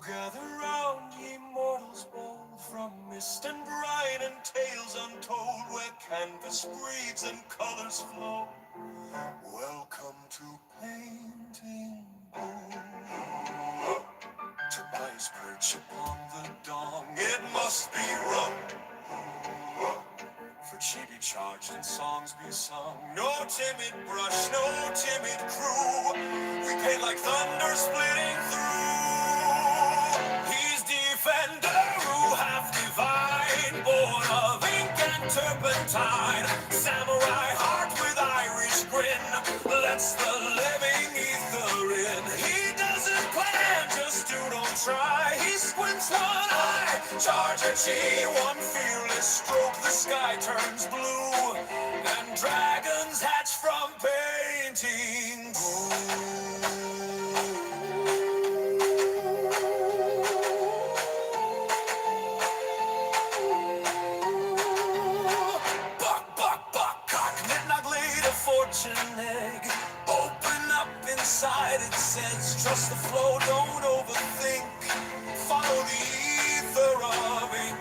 gather round, ye mortals bold, from mist and brine and tales untold, where canvas breathes and colors flow. Welcome to Painting Booth. Tobias perch upon the dong, it must be rum. For chibi charged and songs be sung. No timid brush, no timid crew. We paint like thunder splitting through. He's defender who half divine, born of ink and turpentine. Samurai heart with Irish grin, lets the living ether in. He doesn't plan, just do don't try. He squints one eye, charge a chi, one fearless stroke, the sky turns blue, and dragons hatch from painting. Buck, buck, buck, cock, midnight laid a fortune egg. Open up inside, it says, trust the flow, don't overthink. Follow the ether of ink.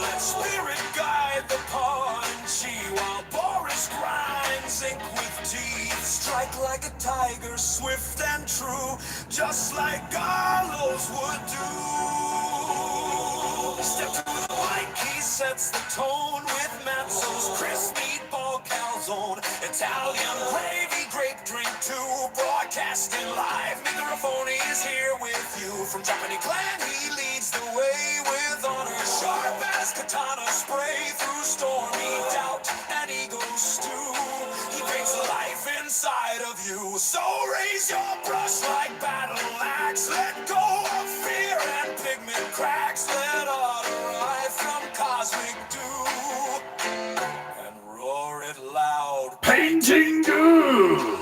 Let spirit guide the paw and chi, while Boris grinds ink with teeth. Strike like a tiger, swift and true, just like Garlos would do. Step to the mic, he sets the tone with Mazzo's crisp meatball calzone. Italian gravy, grape drink too, broadcasting live. Microphone is here with you. From Japanese clan, he leads the way with honor. Sharp as katana spray through stormy doubt and ego stew. He paints life inside of you. So raise your brush like battle axe. Let go of fear and pigment cracks. Let art arrive from cosmic dew and roar it loud. Painting Goo!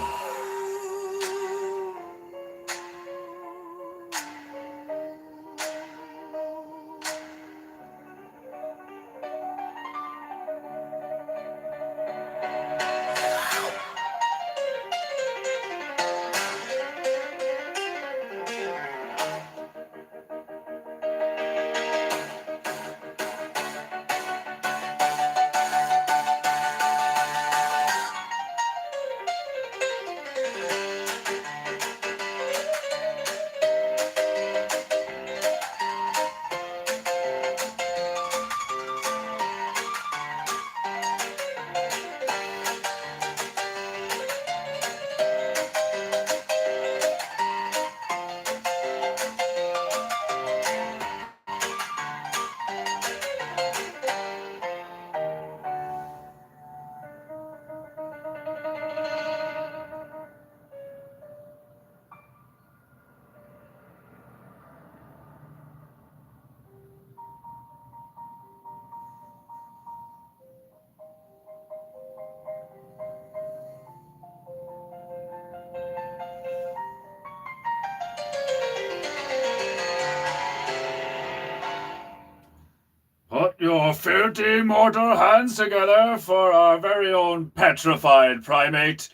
Put your filthy mortal hands together for our very own petrified primate,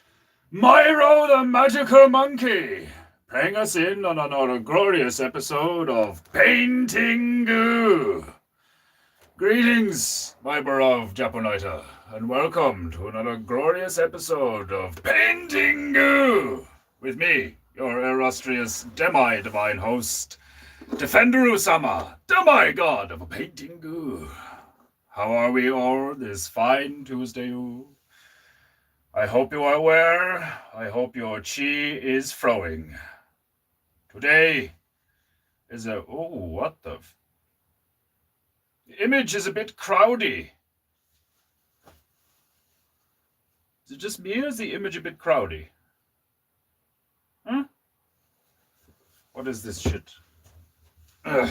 Myro the Magical Monkey, praying us in on another glorious episode of Painting Goo. Greetings, my beloved Japonaita, and welcome to another glorious episode of Painting Goo, with me, your illustrious demi-divine host, Defenderu-sama, demi-god of Painting Goo. How are we all this fine Tuesday? I hope you are well. I hope your chi is flowing. Today is the image is a bit crowdy. Is it just me or is the image a bit crowdy? Huh? What is this shit? Ugh.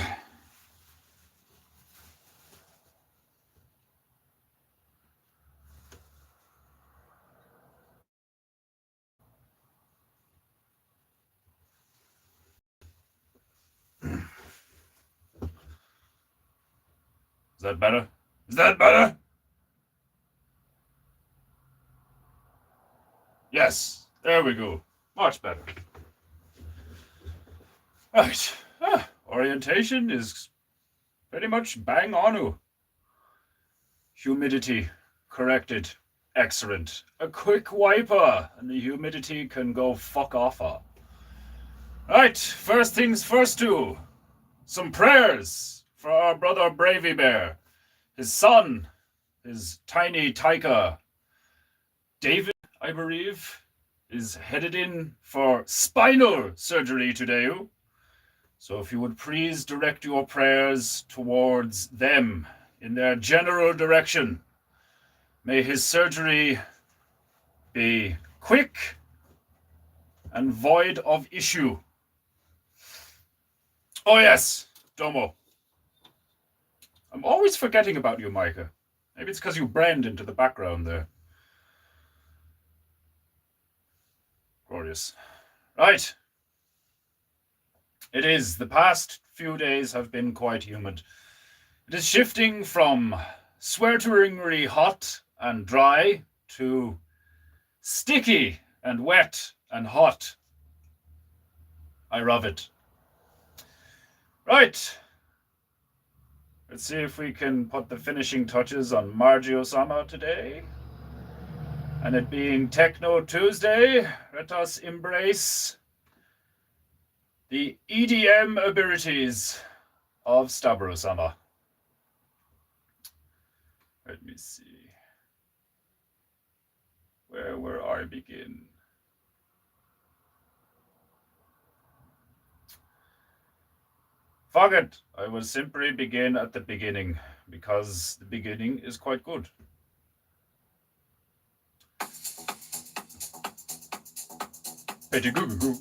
Is that better? Is that better? Yes, there we go. Much better. Right. Orientation is pretty much bang on. Humidity corrected. Excellent. A quick wiper, and the humidity can go fuck off. Right, first things first, too. Some prayers for our brother Bravey Bear. His son, his tiny Taika, David, I believe, is headed in for spinal surgery today. So if you would please direct your prayers towards them in their general direction. May his surgery be quick and void of issue. Oh yes, Domo. I'm always forgetting about you, Micah. Maybe it's because you brand into the background there. Glorious. Right. It is. The past few days have been quite humid. It is shifting from swelteringly hot and dry to sticky and wet and hot. I love it. Right. Let's see if we can put the finishing touches on Margio-sama today. And it being Techno Tuesday, let us embrace the EDM abilities of Stabro-sama. Let me see. Where will I begin? Fuck it. I will simply begin at the beginning, because the beginning is quite good. Petty goo goo goo.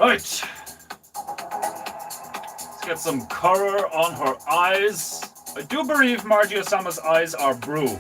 Right. Let's get some color on her eyes. I do believe Margio-sama's eyes are blue.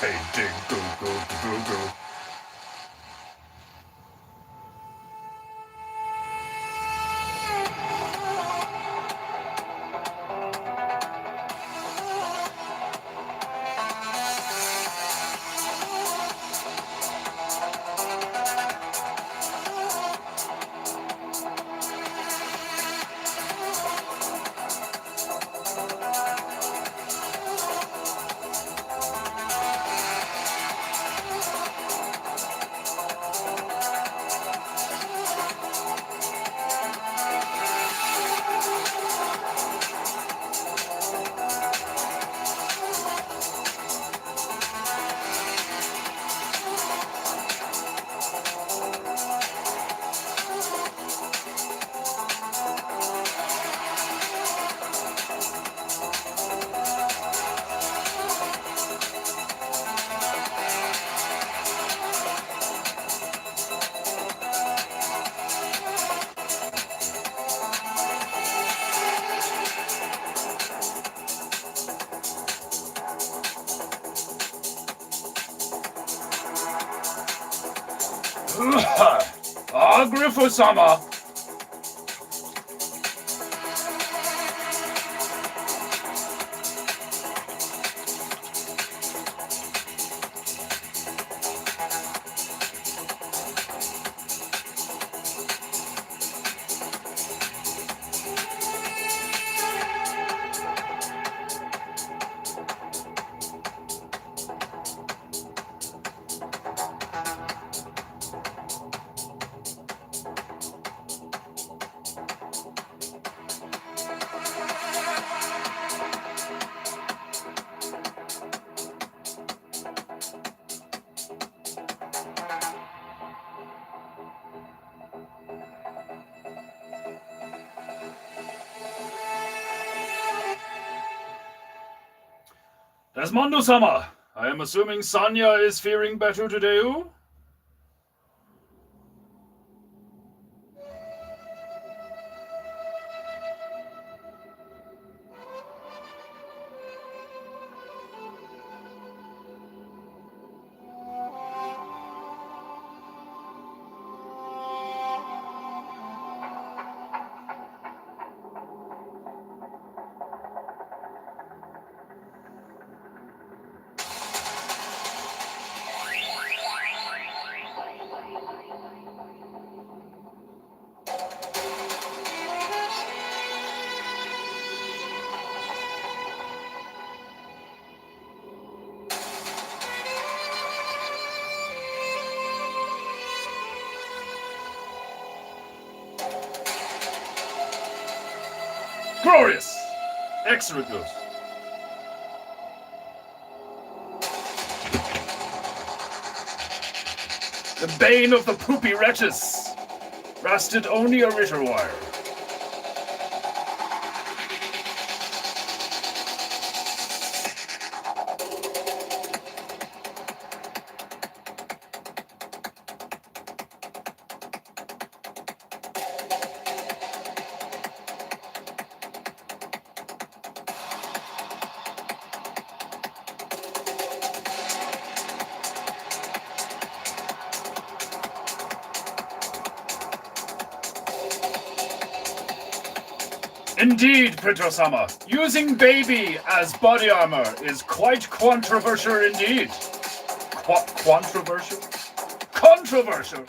Painting Goo Goo Goo Goo. Griffo-sama! Desmondo-sama, I am assuming Sanya is feeling better today. Glorious! Excellent news. The bane of the poopy wretches. Rusted only a ritter wire. Indeed, Printer-sama, using baby as body armor is quite controversial indeed. Controversial? Controversial!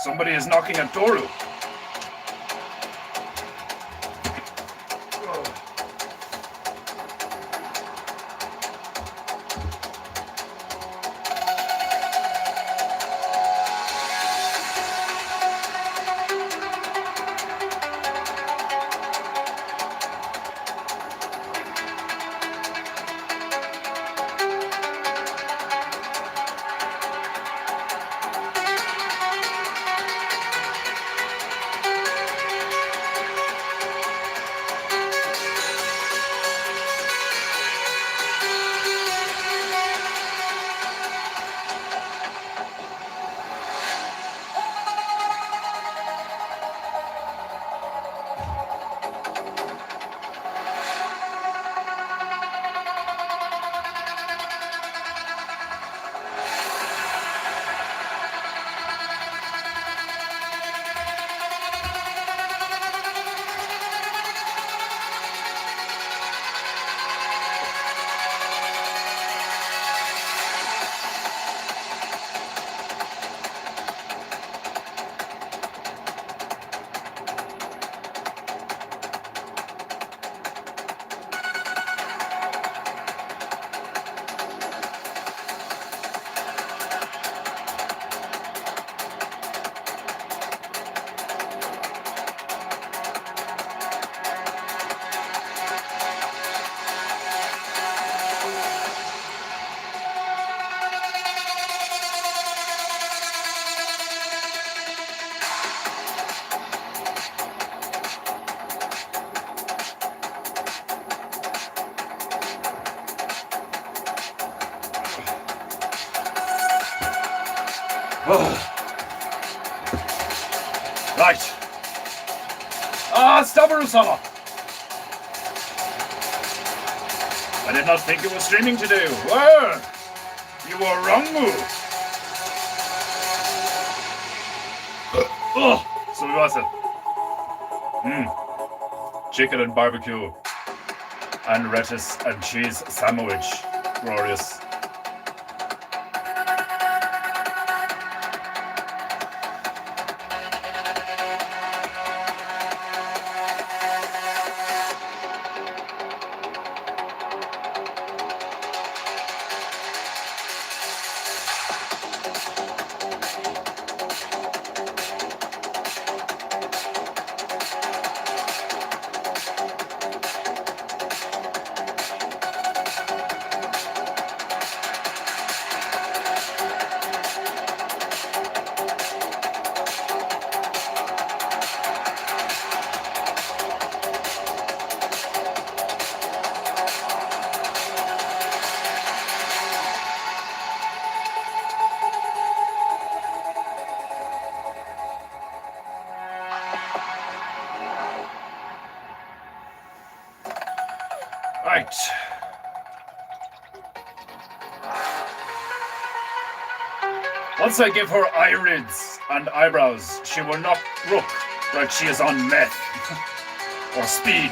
Somebody is knocking at Doru. Right. Stabaru-sama! I did not think it was streaming today. Well, you were wrong, move. So wie war's denn? Chicken and barbecue and lettuce and cheese sandwich. Glorious. Right. Once I give her eyelids and eyebrows, she will not look like she is on meth or speed.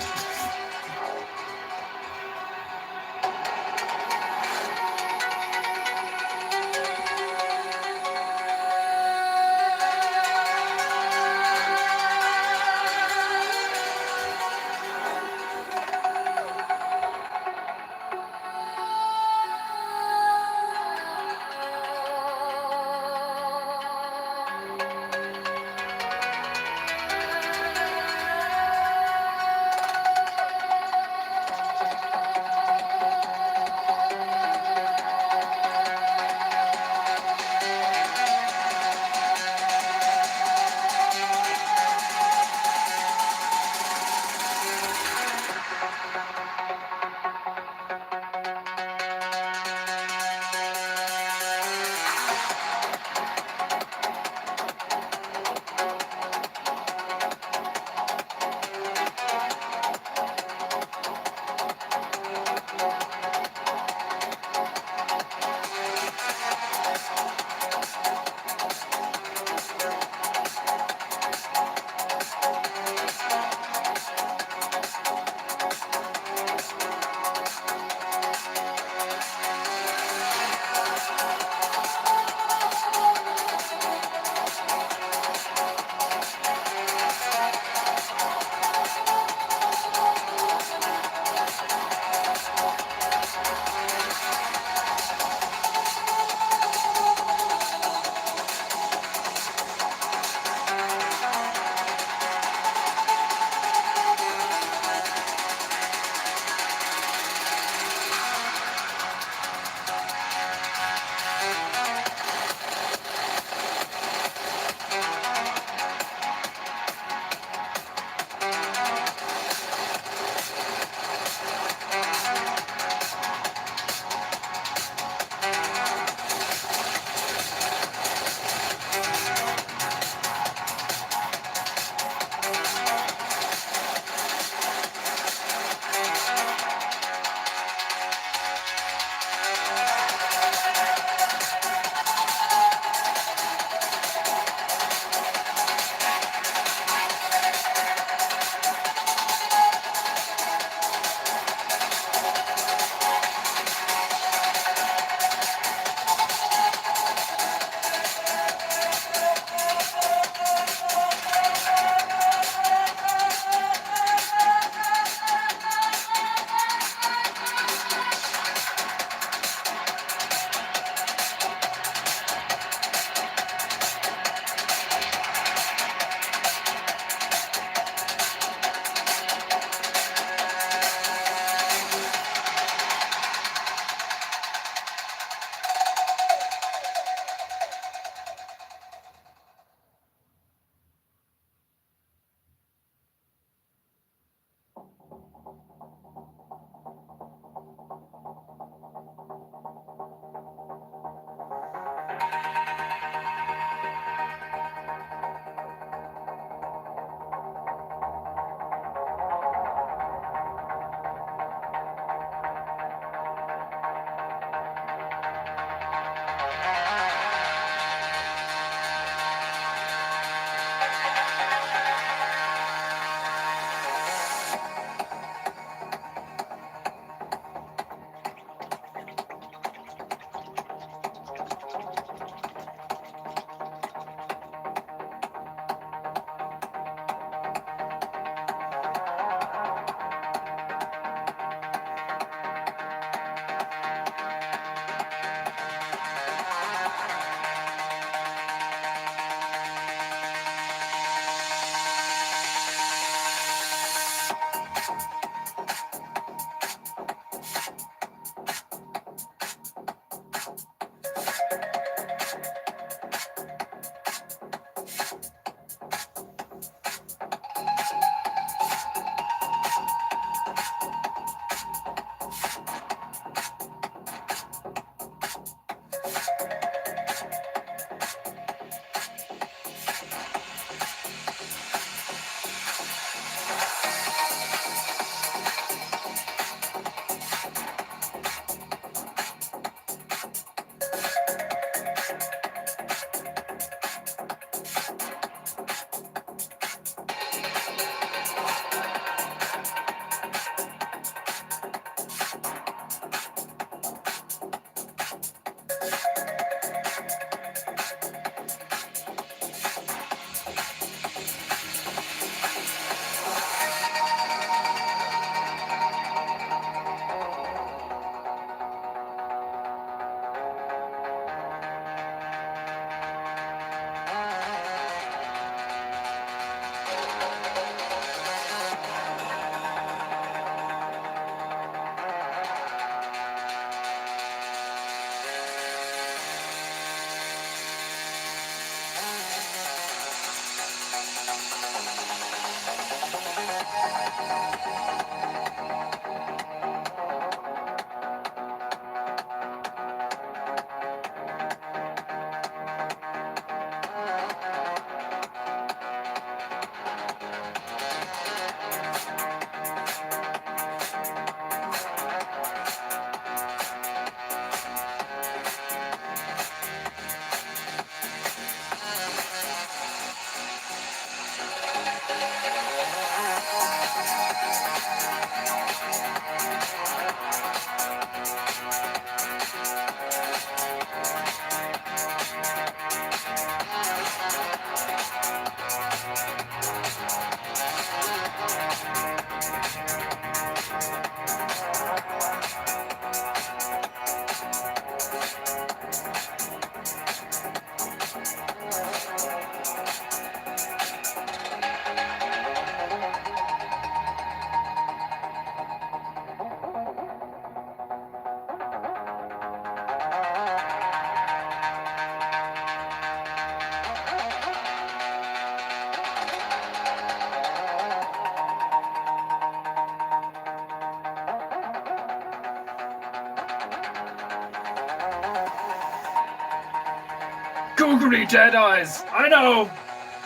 Googly dead eyes. I know.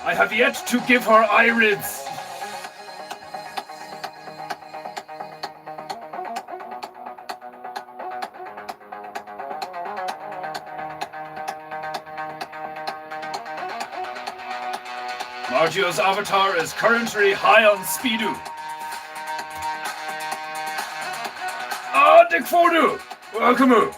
I have yet to give her irids. Margio's avatar is currently high on speedo. Ah, Dick Fordu! Welcome.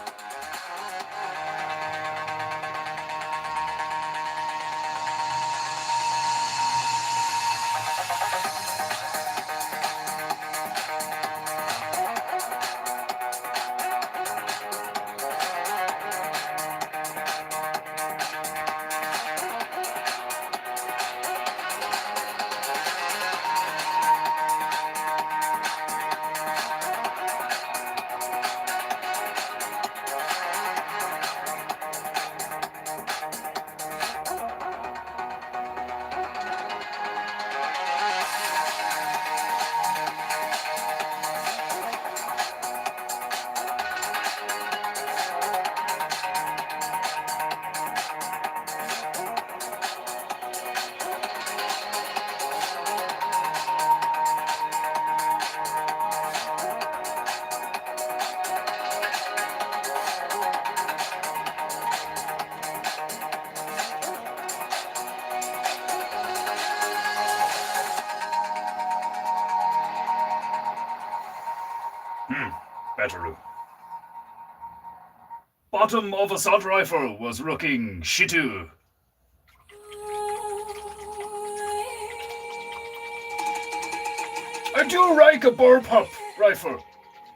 Better. Bottom of assault rifle was looking shitty. I do like a bullpup rifle.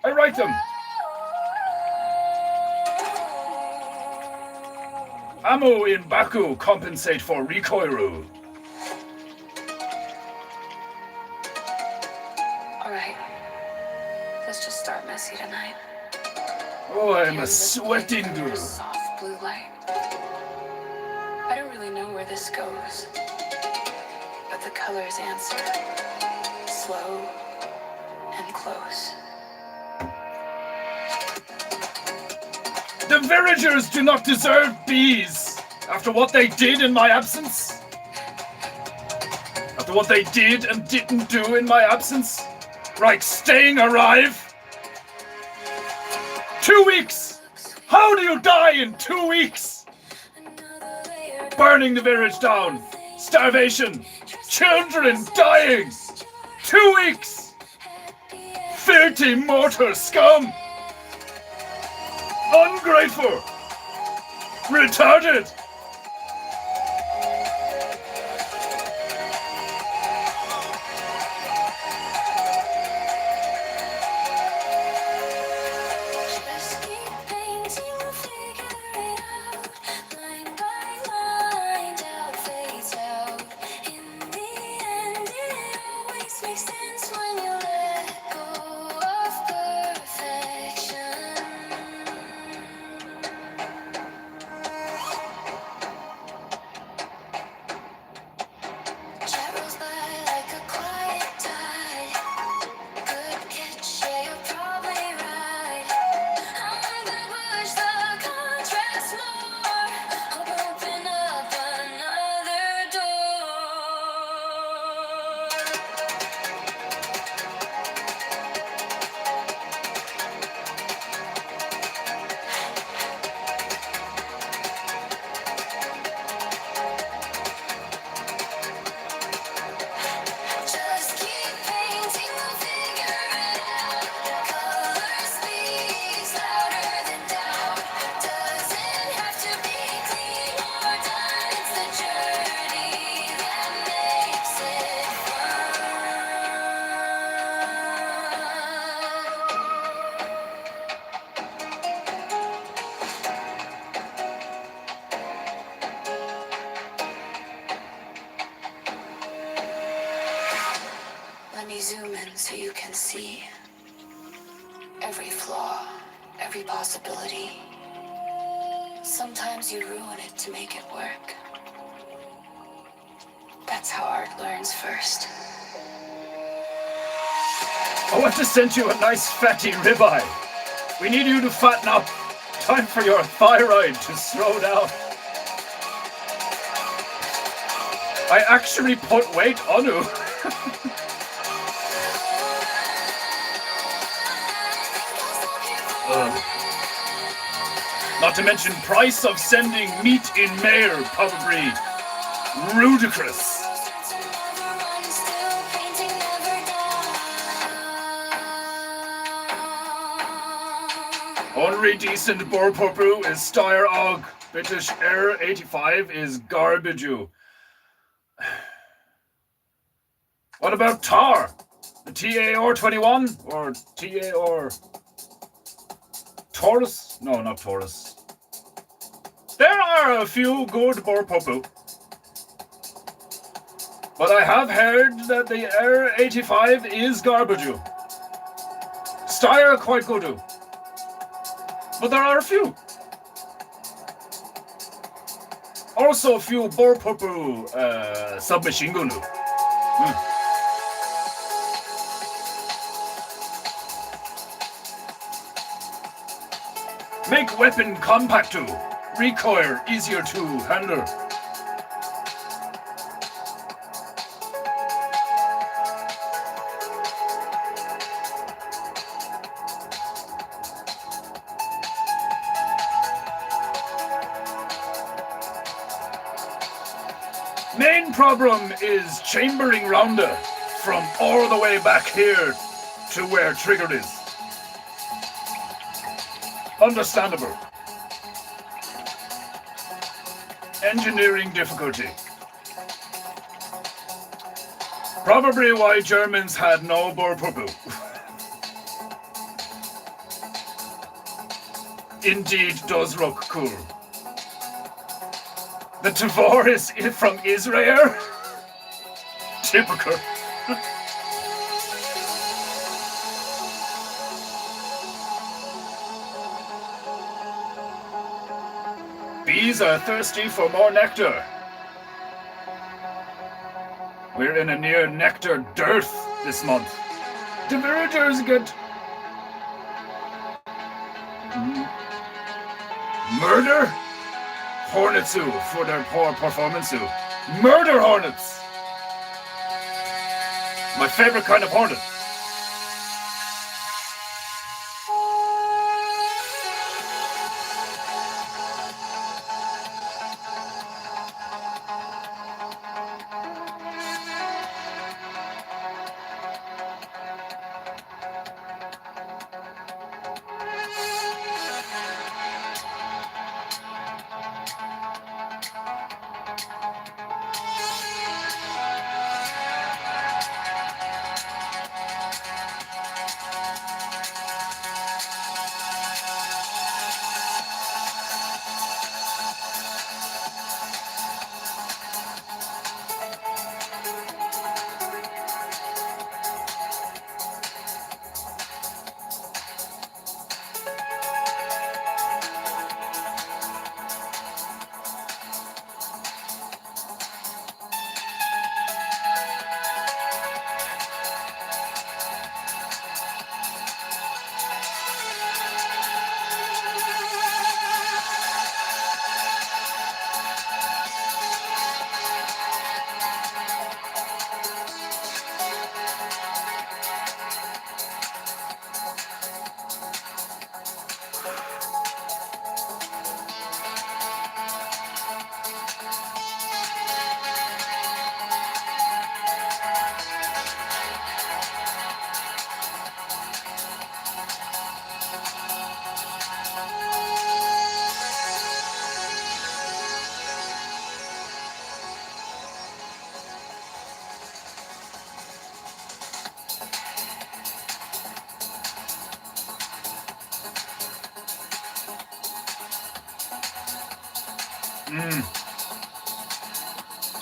I like them. Ammo in Baku compensate for recoil. Alright. Let's just start messy tonight. Oh, I'm a sweating girl. Soft blue light. I don't really know where this goes, but the colors answer. Slow and close. The villagers do not deserve bees after what they did in my absence. After what they did and didn't do in my absence. Like staying alive. 2 weeks! How do you die in 2 weeks? Burning the village down. Starvation. Children dying. 2 weeks! Filthy mortal scum! Ungrateful! Retarded! Let me zoom in so you can see every flaw, every possibility. Sometimes you ruin it to make it work. That's how art learns first. I want to send you a nice fatty ribeye. We need you to fatten up. Time for your thyroid to slow down. I actually put weight on you. Not to mention price of sending meat in mail, probably ludicrous. Only decent Borpopu is Steyr Og. British Air 85 is garbage. What about Tar? The TAR 21 or TAR Taurus? No, not Taurus. There are a few good Borpopu. But I have heard that the Air 85 is garbage. Steyr quite good. But there are a few. Also a few Borpopu submachine gun. Make weapon compact to recoil easier to handle. Main problem is chambering rounder from all the way back here to where trigger is. Understandable. Engineering difficulty. Probably why Germans had no Borpopu. Indeed does look cool. The Tavor is from Israel? Typical. Bees are thirsty for more nectar. We're in a near nectar dearth this month. The villagers get murder Hornetsu for their poor performance. Murder hornets! My favorite kind of hornet.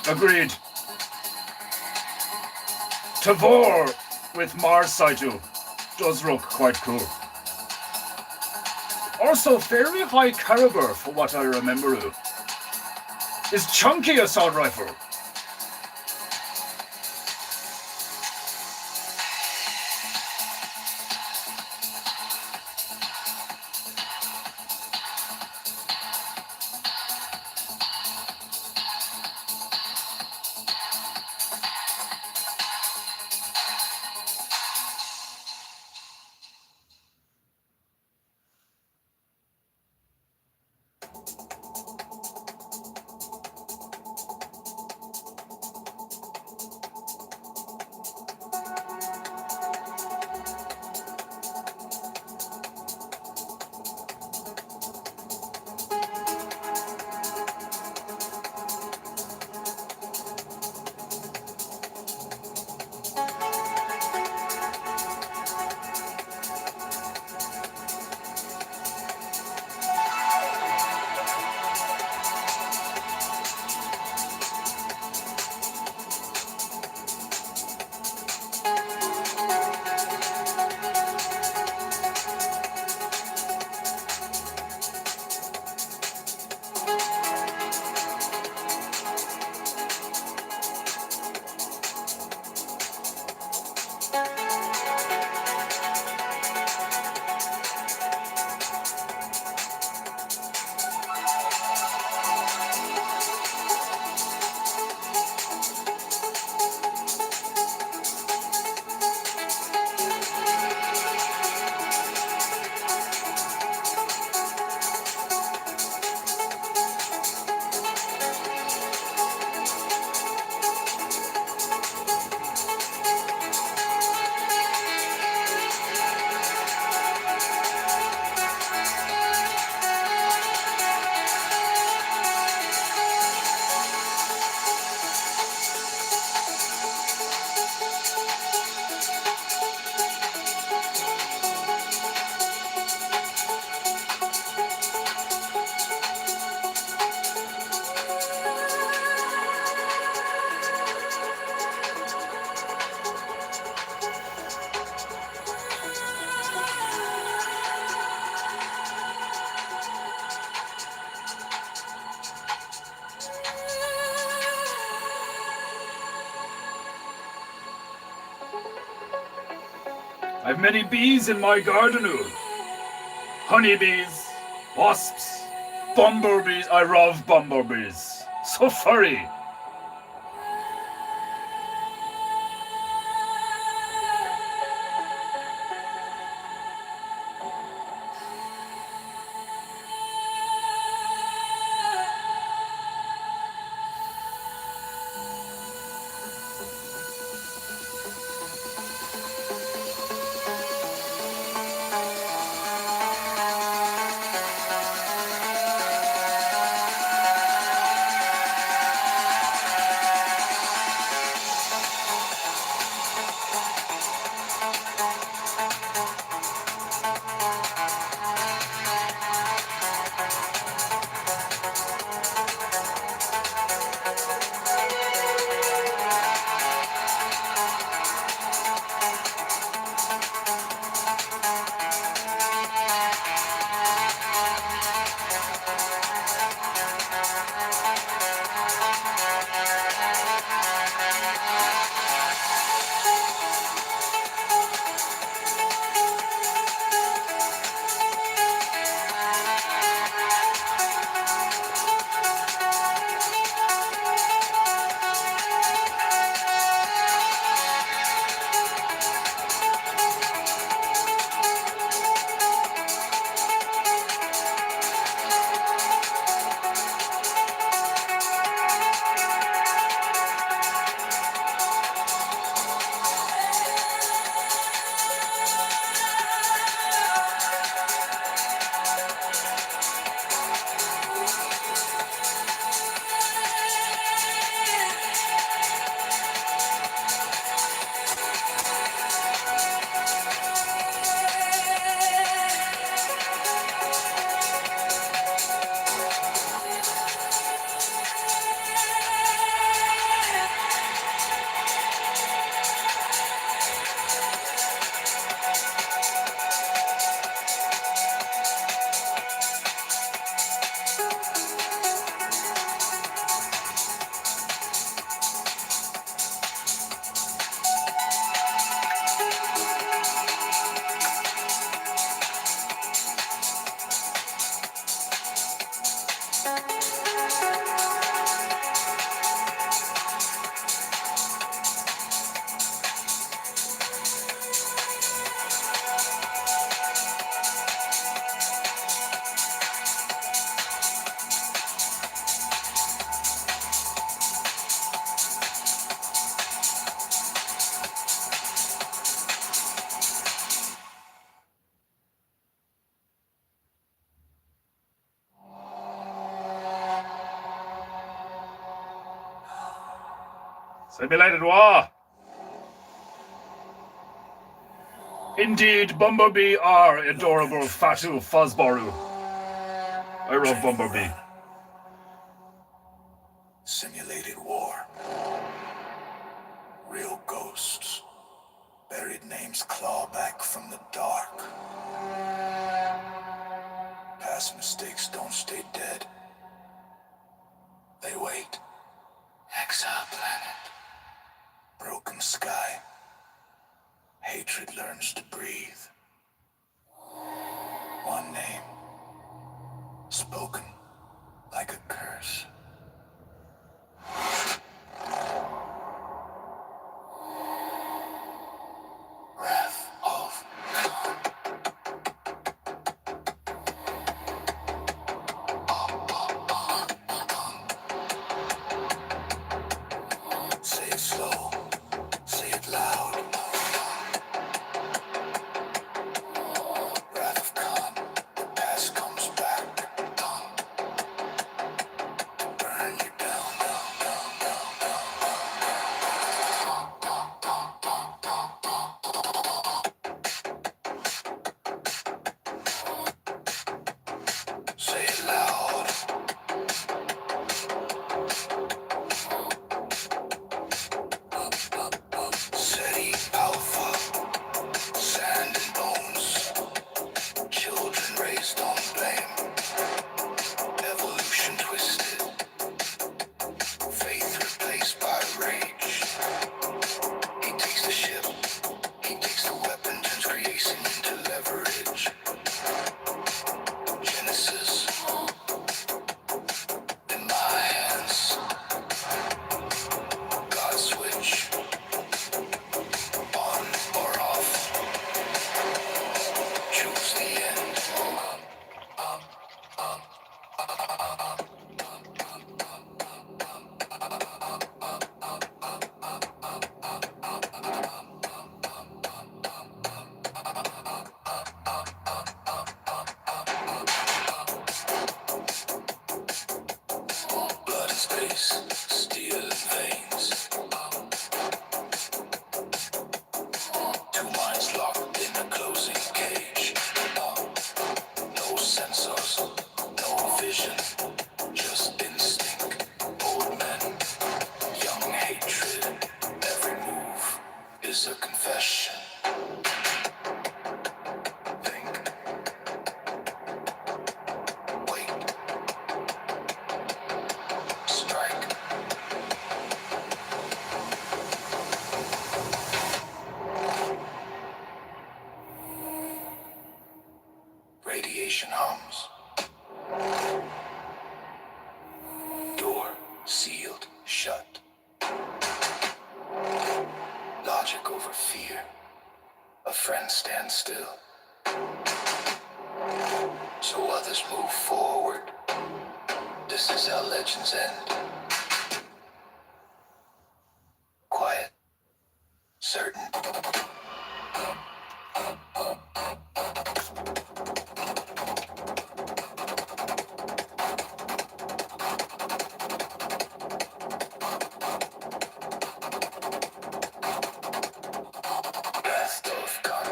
Agreed. Tavor with Mars Saito does look quite cool. Also fairly high caliber for what I remember. Is chunky assault rifle. I've many bees in my garden. Honeybees, wasps, bumblebees. I love bumblebees. So furry. Simulated war. Indeed, Bumblebee are adorable Fatu Fuzzboru. I love Bumblebee. Simulated war. Real ghosts. Buried names claw back from the dark. Past mistakes don't stay dead. They wait. Exile planet. Broken sky. Hatred learns to breathe. One name. Spoken like a curse. Wrath of Khan. Say it slow. Say it loud. Wrath of Khan. The past comes back. shadows, no vision, just instinct. Old men, young hatred. Every move is a confession. Think. Wait. Strike. Radiation hums. Door sealed shut. Logic over fear. A friend stands still. So others move forward. This is how legends end. Quiet. Certain. Best of gun.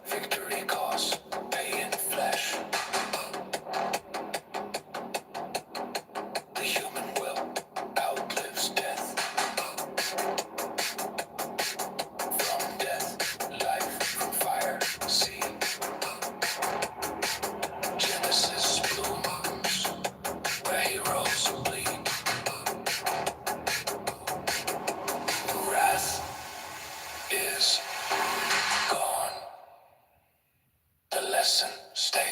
Victory costs pay in flesh. The human will outlives death. From death, life, from fire, sea. Genesis blooms, where heroes bleed. Wrath is gone. The lesson stays.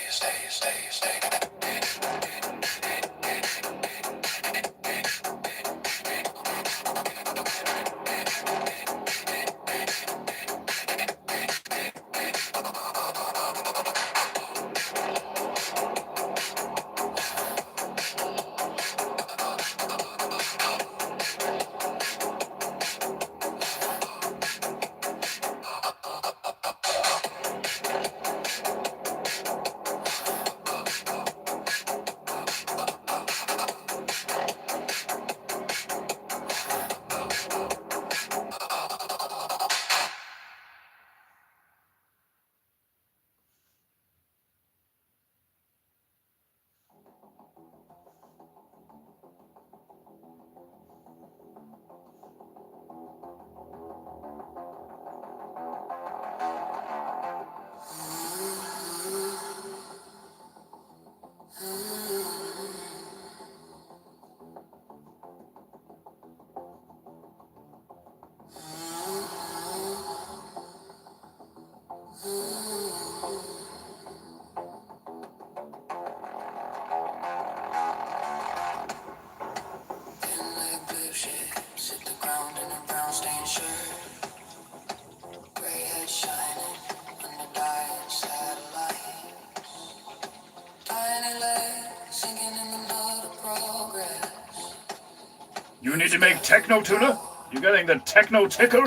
You need to make techno tuna? You getting the techno ticker?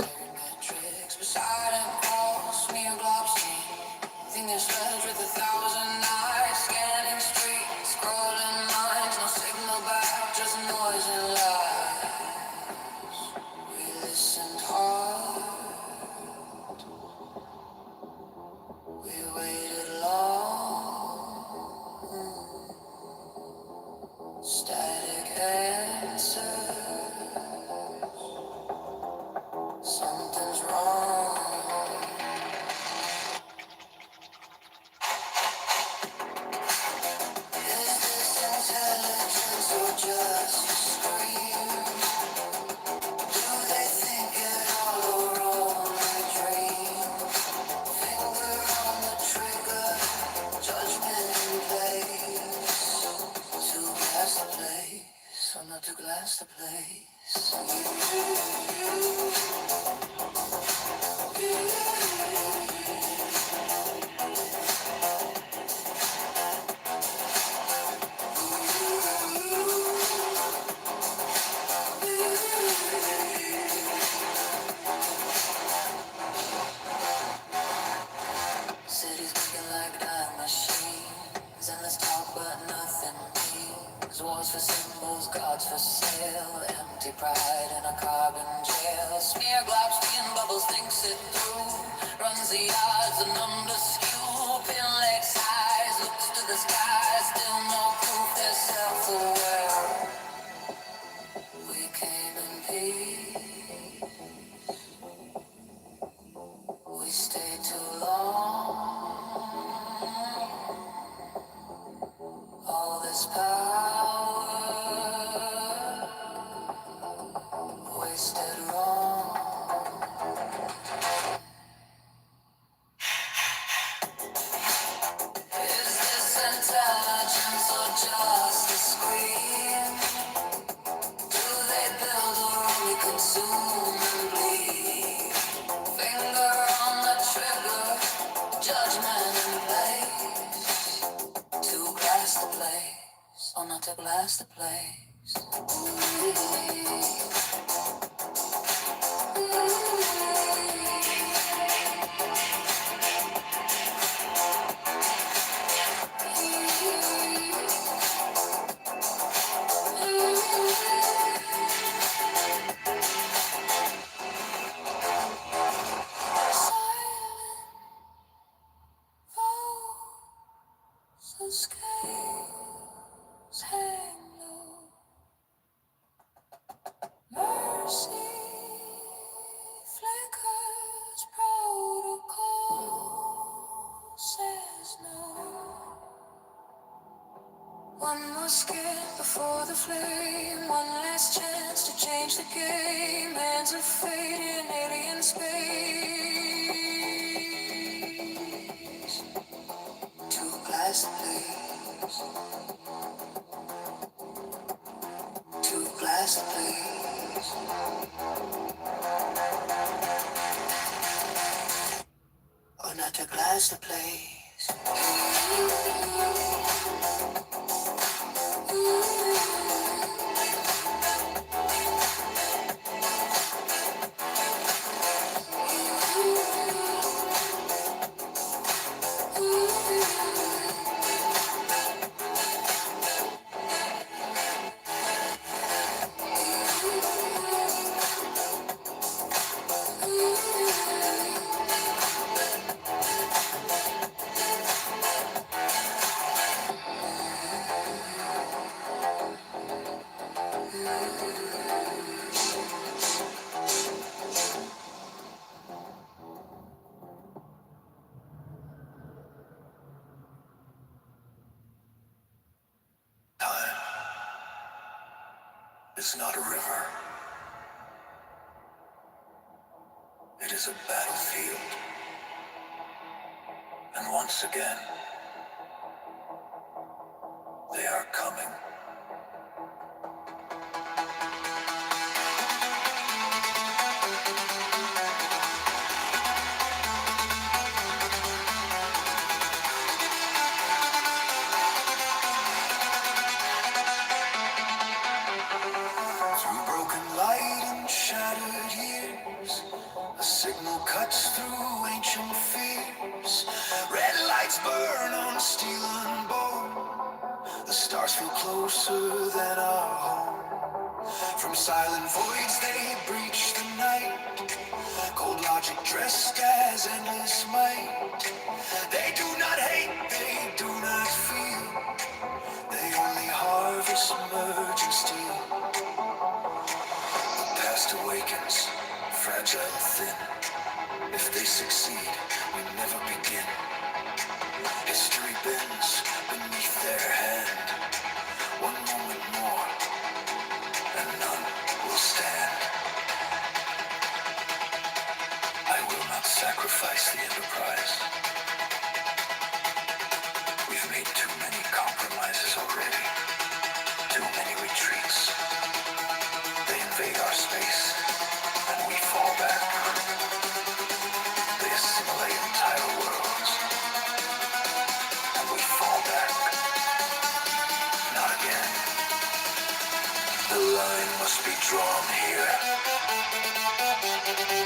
Static answers. Something's wrong. Is this intelligence or just a scream? Do they think it all or only dream? Finger on the trigger, judgment in place. To glass the place, or not to glass the place. Cities looking like time machines, endless talk. but nothing means. Wars for symbols, gods for sale. Empty pride in a carbon jail. Smear globs, skin bubbles, thinks it through. Runs the odds and under skew. Pin legs eyes, looks to the sky. Still no proof they're self-aware. We came in peace. We stayed too long. All this power wasted wrong. Is this intelligence or just a scream? Do they build or only consume and bleed? Finger on the trigger, judgment in place. To glass the place, or not to glass the place. The scales hang low. Mercy flickers, protocol says no. One more skip before the flame, one last chance to change the game. Hands of fate in alien space. To glass the place. To glass the place. Or not to glass the place. It's not a river. It is a battlefield. And once again, they are coming. Through broken light and shattered years, a signal cuts through ancient fears. Red lights burn on steel and bone. The stars feel closer than our home. From silent voids they breach the night. Cold logic dressed as endless might. They do not hate, they do not feel. They only harvest, merge and steal. Past awakens, fragile and thin. If they succeed, we never begin. History bends beneath their hand. One moment more, and none will stand. I will not sacrifice the Enterprise. We've made too many compromises already. Too many retreats. They invade our space, and we fall back. They assimilate entire worlds, and we fall back. Not again. The line must be drawn here.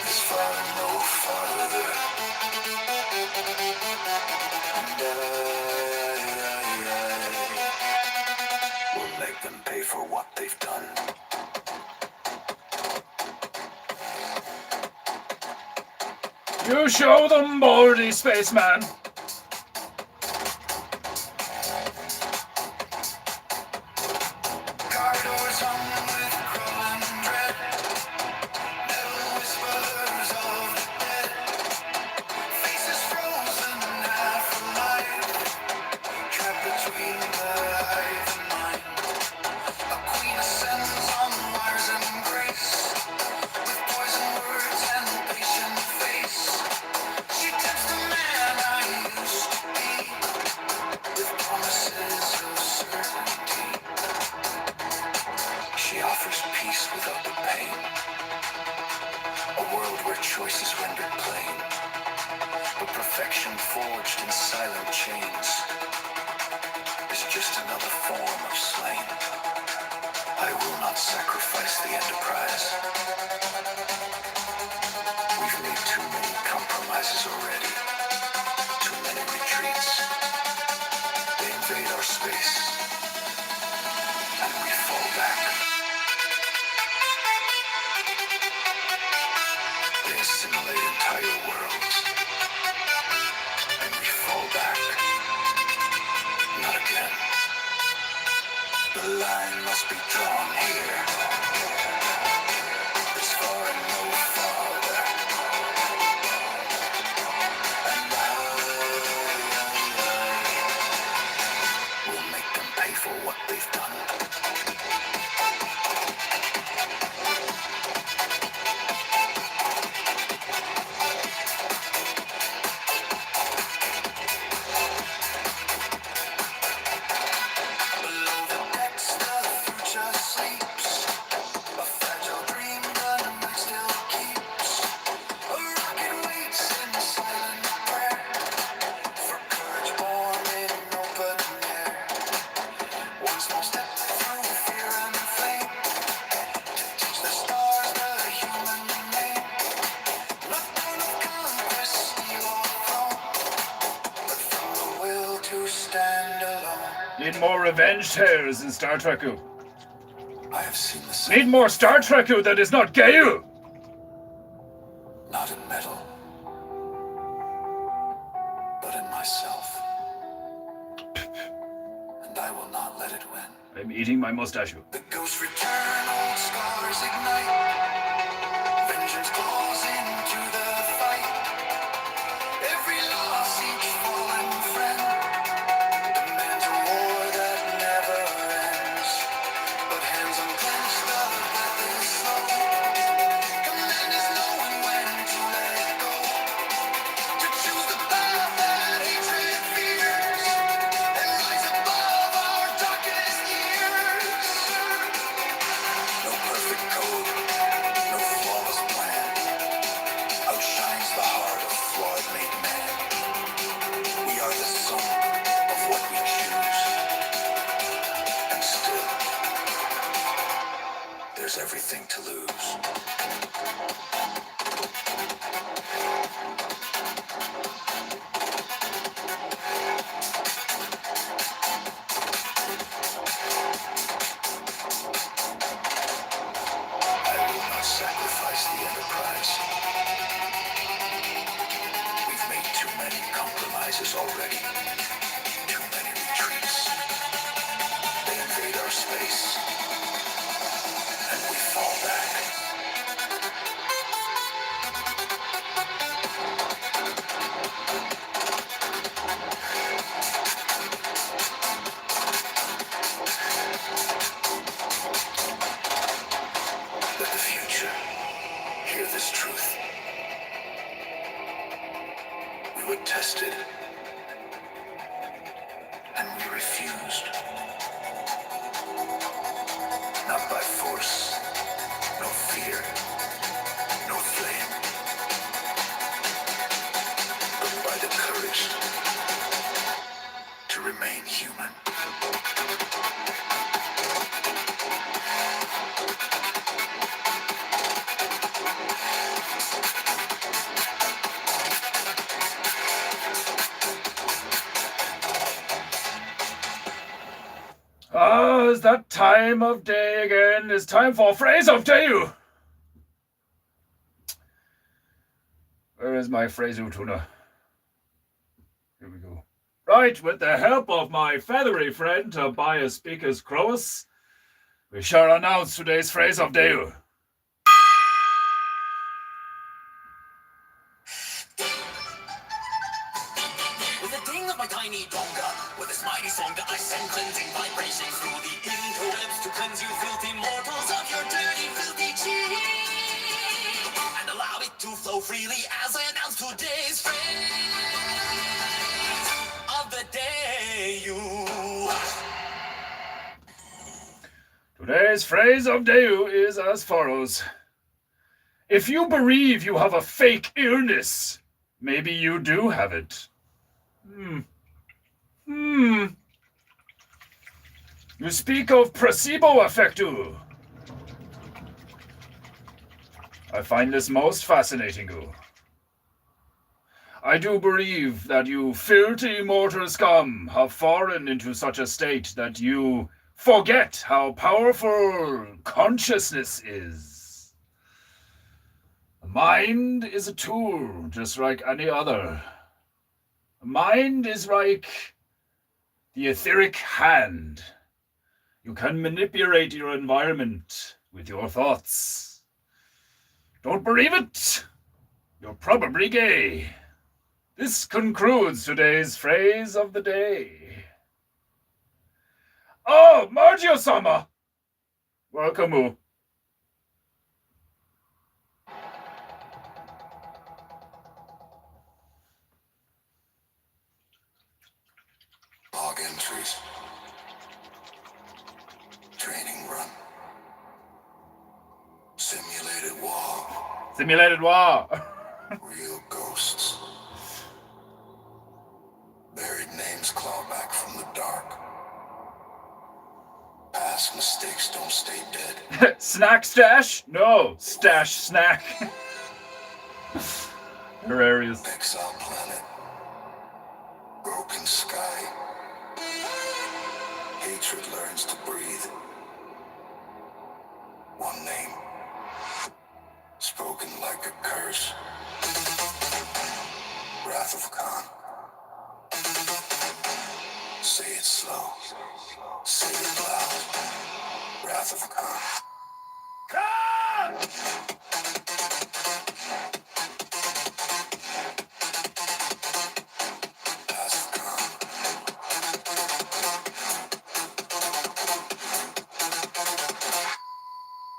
This far and no farther. And I what they've done. You show them, Baldy Spaceman. Corridors hung with crawling dread. Metal whispers of the dead. Faces frozen half alive. Trapped between the hive and mind. A queen ascends on Mars and grace. With poison words and patient face. She tempts the man I used to be. With promises of certainty. She offers peace without the pain. A world where choice is rendered plain. But perfection forged in silent chains is just another form of slain. I will not sacrifice the Enterprise. We've made too many compromises already. Too many retreats. They invade our space. And we fall back. They assimilate entire worlds. And we fall back. Not again. The line must be drawn here. This far and no farther. And I will make them pay for what they've done. Below the decks, the future sleeps. A fragile dream the night still keeps. A rocket waits in silent prayer. For courage born in open air. One small step through fear and flame. To teach the stars the human name. Not born of conquest, steal or throne. But from the will to stand alone. Need more revenge tales in Star Trek. I have seen the same. Need more Star Trek that is not gay. Not in metal, but in myself. And I will not let it win. I'm eating my mustache. The ghosts return, old scars ignite. Vengeance calls into the fight. Every loss, each fallen friend demands a war that never ends. But hands unclenched, the breath is slow. Command is knowing when to let go. To choose the path that hatred fears. And rise above our darkest years. No perfect code, no flawless plan. Outshines the heart of flawed-made man. We are the sum of what we choose. And still, there's everything to lose. I will not sacrifice the Enterprise. We've made too many compromises already. Too many retreats. They invade our space. And we fall back. Let the future hear this truth. We were tested, and we refused. Not by force, no fear, no flame, but by the courage to remain human. Ah, it's that time of day again. It's time for phrase of day. Where is my phrase, Tuna? Here we go. Right, with the help of my feathery friend Tobias Speakers Croas, we shall announce today's phrase of day. With the ding of my tiny donga, with this mighty song that I send cleansing vibrations through the interwebs to cleanse you filthy mortals of your dirty, filthy chi, and allow it to flow freely as I announce today's phrase of the day. Today's phrase of day is as follows. If you believe you have a fake illness, maybe you do have it. You speak of placebo effect. I find this most fascinating. I do believe that you filthy mortal scum have fallen into such a state that you forget how powerful consciousness is. The mind is a tool just like any other. The mind is like the etheric hand. You can manipulate your environment with your thoughts. Don't believe it? You're probably gay. This concludes today's phrase of the day. Oh, Margio-sama! Welcome. Log entries. Training run. Simulated war. Simulated war. Real ghosts. Buried names claw back from the dark. Past mistakes don't stay dead. Snack stash? No, stash snack. Hilarious. Exile planet. Broken sky. Hatred learns to breathe. One name. Spoken like a curse. Wrath of Khan. Say it slow. Say it loud. Wrath of Khan. Khan! Wrath of Khan.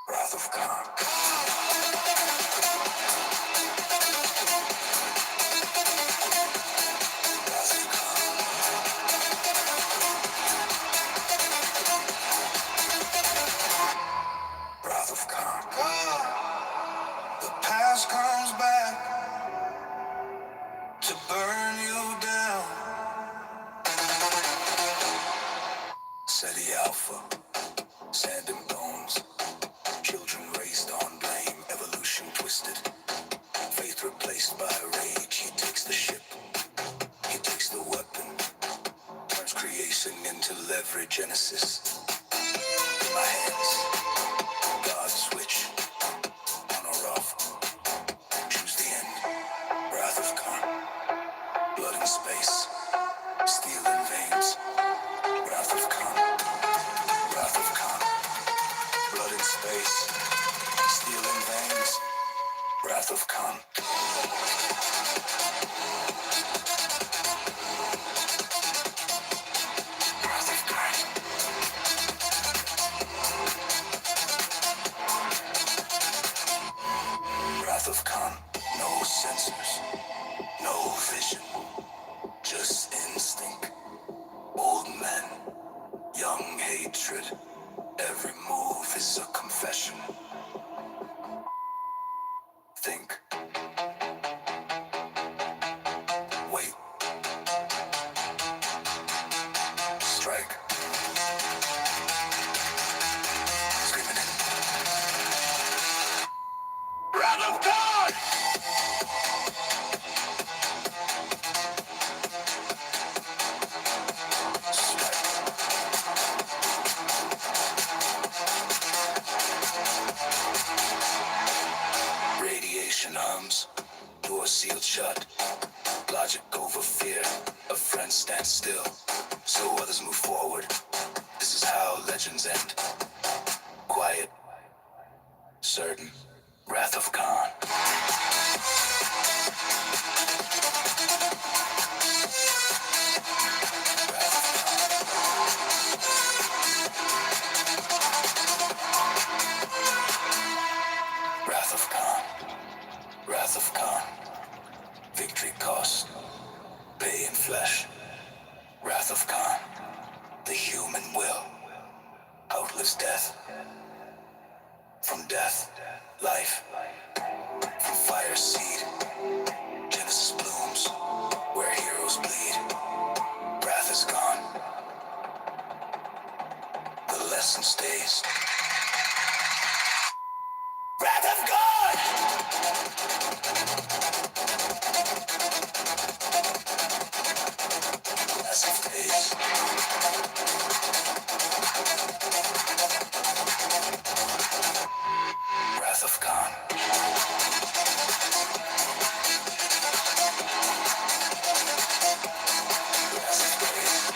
Wrath of Khan. Wrath of Khan. The past comes back to burn you down. SETI Alpha, sand and bones. Children raised on blame, evolution twisted. Faith replaced by rage. He takes the ship, he takes the weapon. Turns creation into leverage genesis. In my hands, God's switch. On or off. Choose the end. Wrath of Khan. Blood in space. Steel in veins. Wrath of Khan. Wrath of Khan. Blood in space. Steel in veins. Wrath of Khan. Wrath of Khan. Wrath of Khan. No sensors. No vision. Just instinct. Old men. Young hatred. Every move is a confession. Think. Wait. Strike. Screaming it. Wrath of God! Strike. legend's end. Quiet, certain, Wrath of Khan. Wrath of Khan. Wrath of Khan. Victory cost. Pay in flesh. Wrath of Khan. The human will outlives death. From death, life. From fire's seed, Genesis blooms. Where heroes bleed. Wrath is gone. The lesson stays. Wrath of God! Lesson stays. Wrath of Khan. Lesson stays.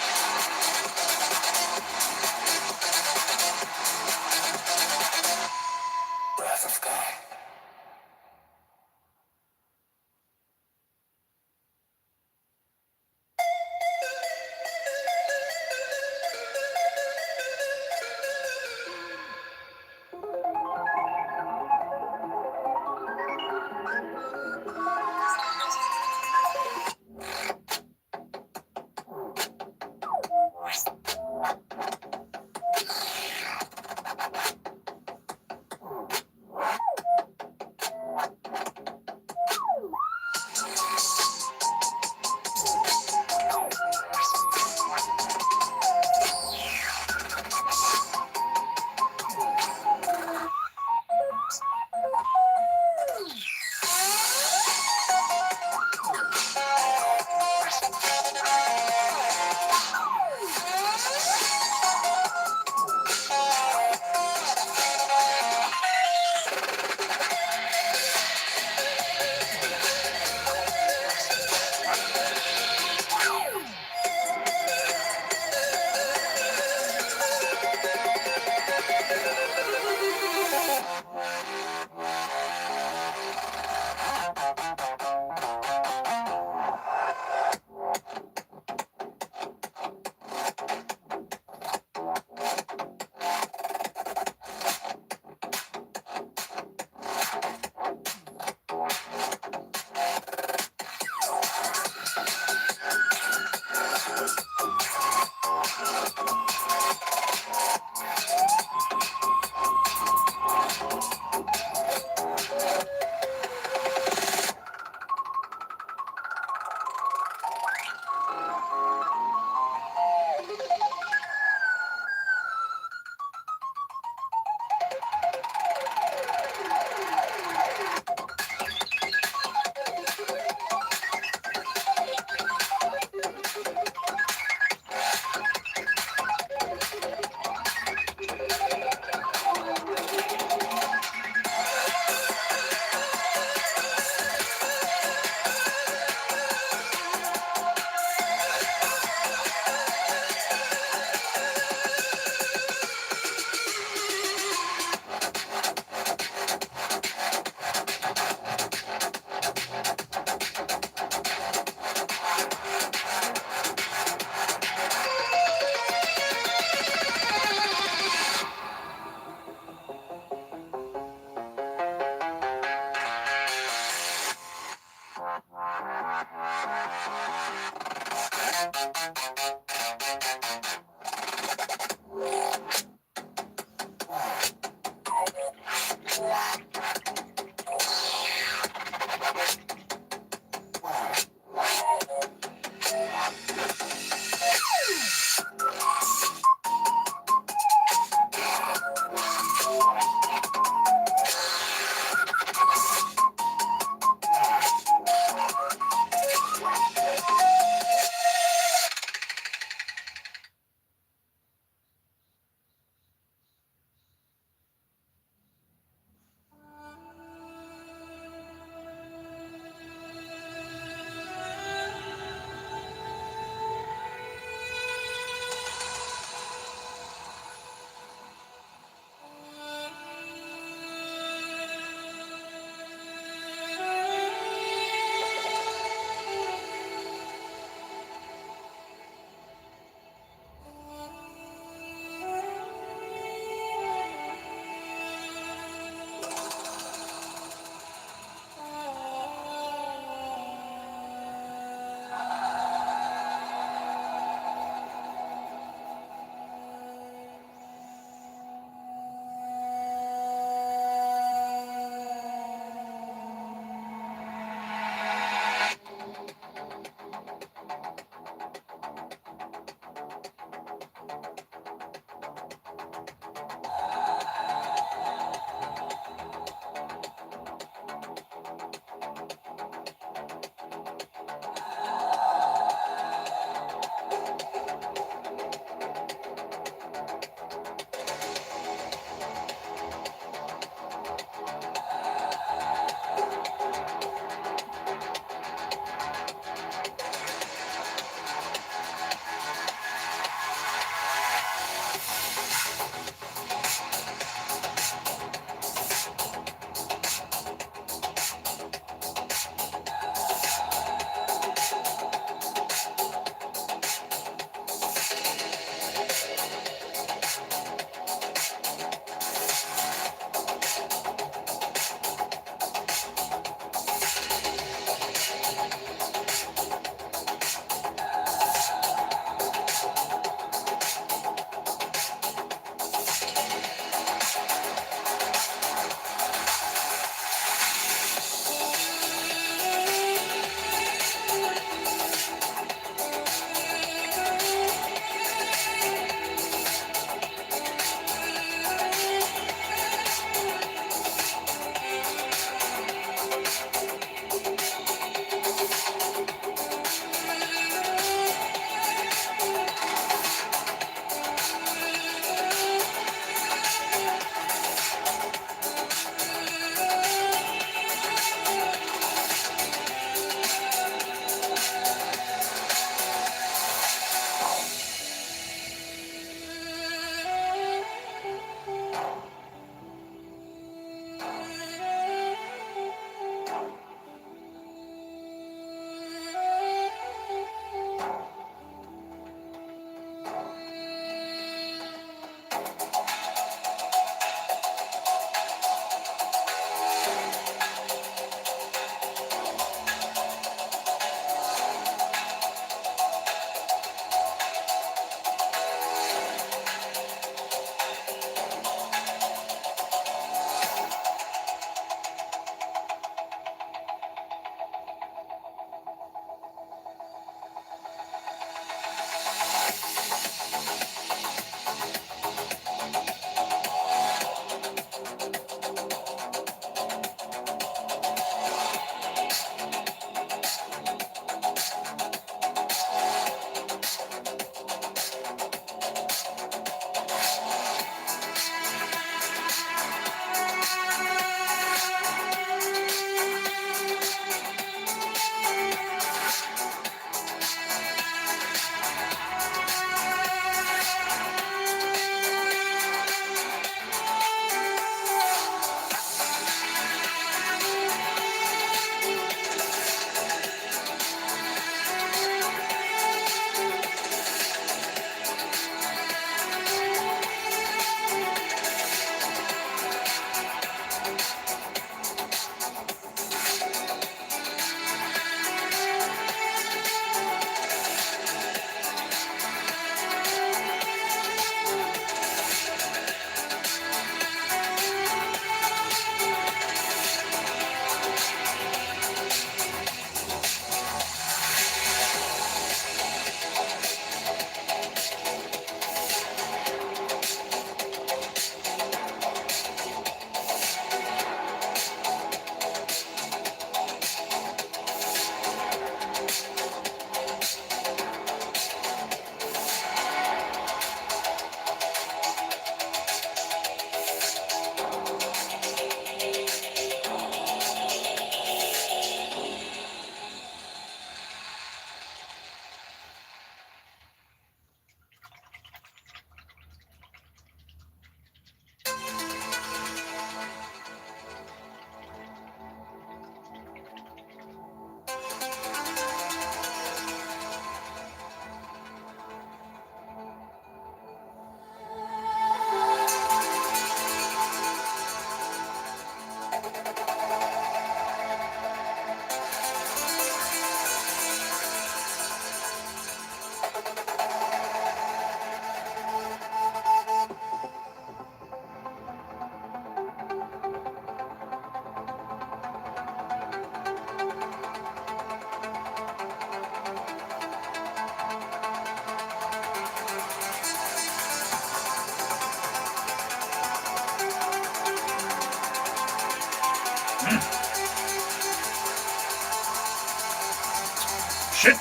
Shit!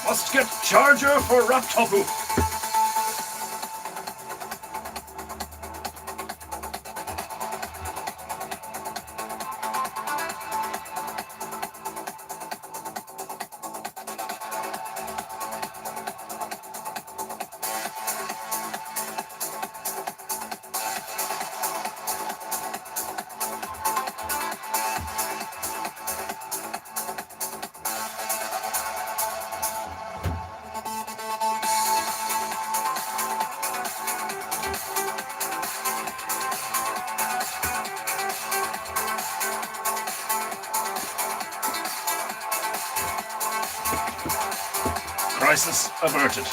Must get charger for Raptopu. Crisis averted.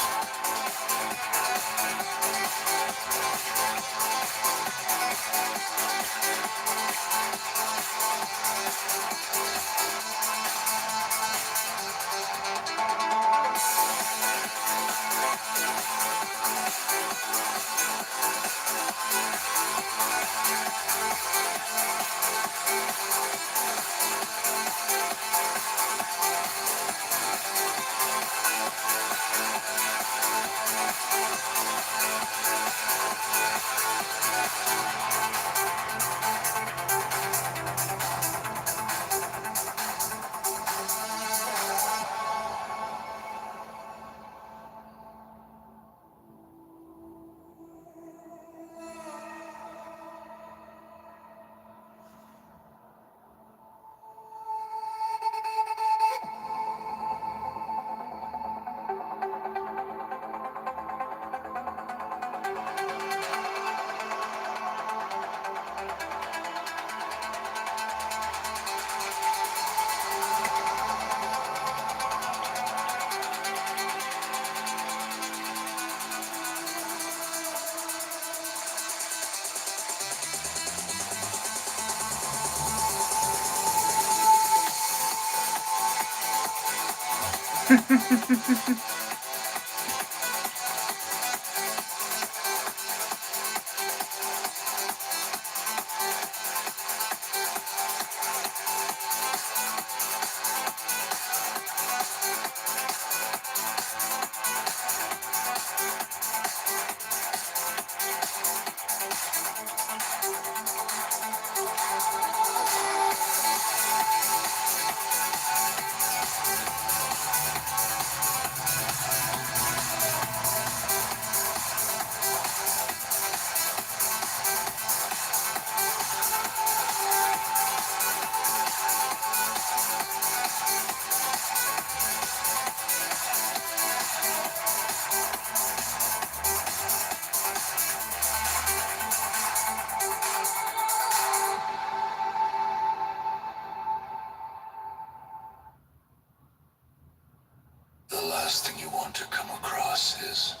The last thing you want to come across is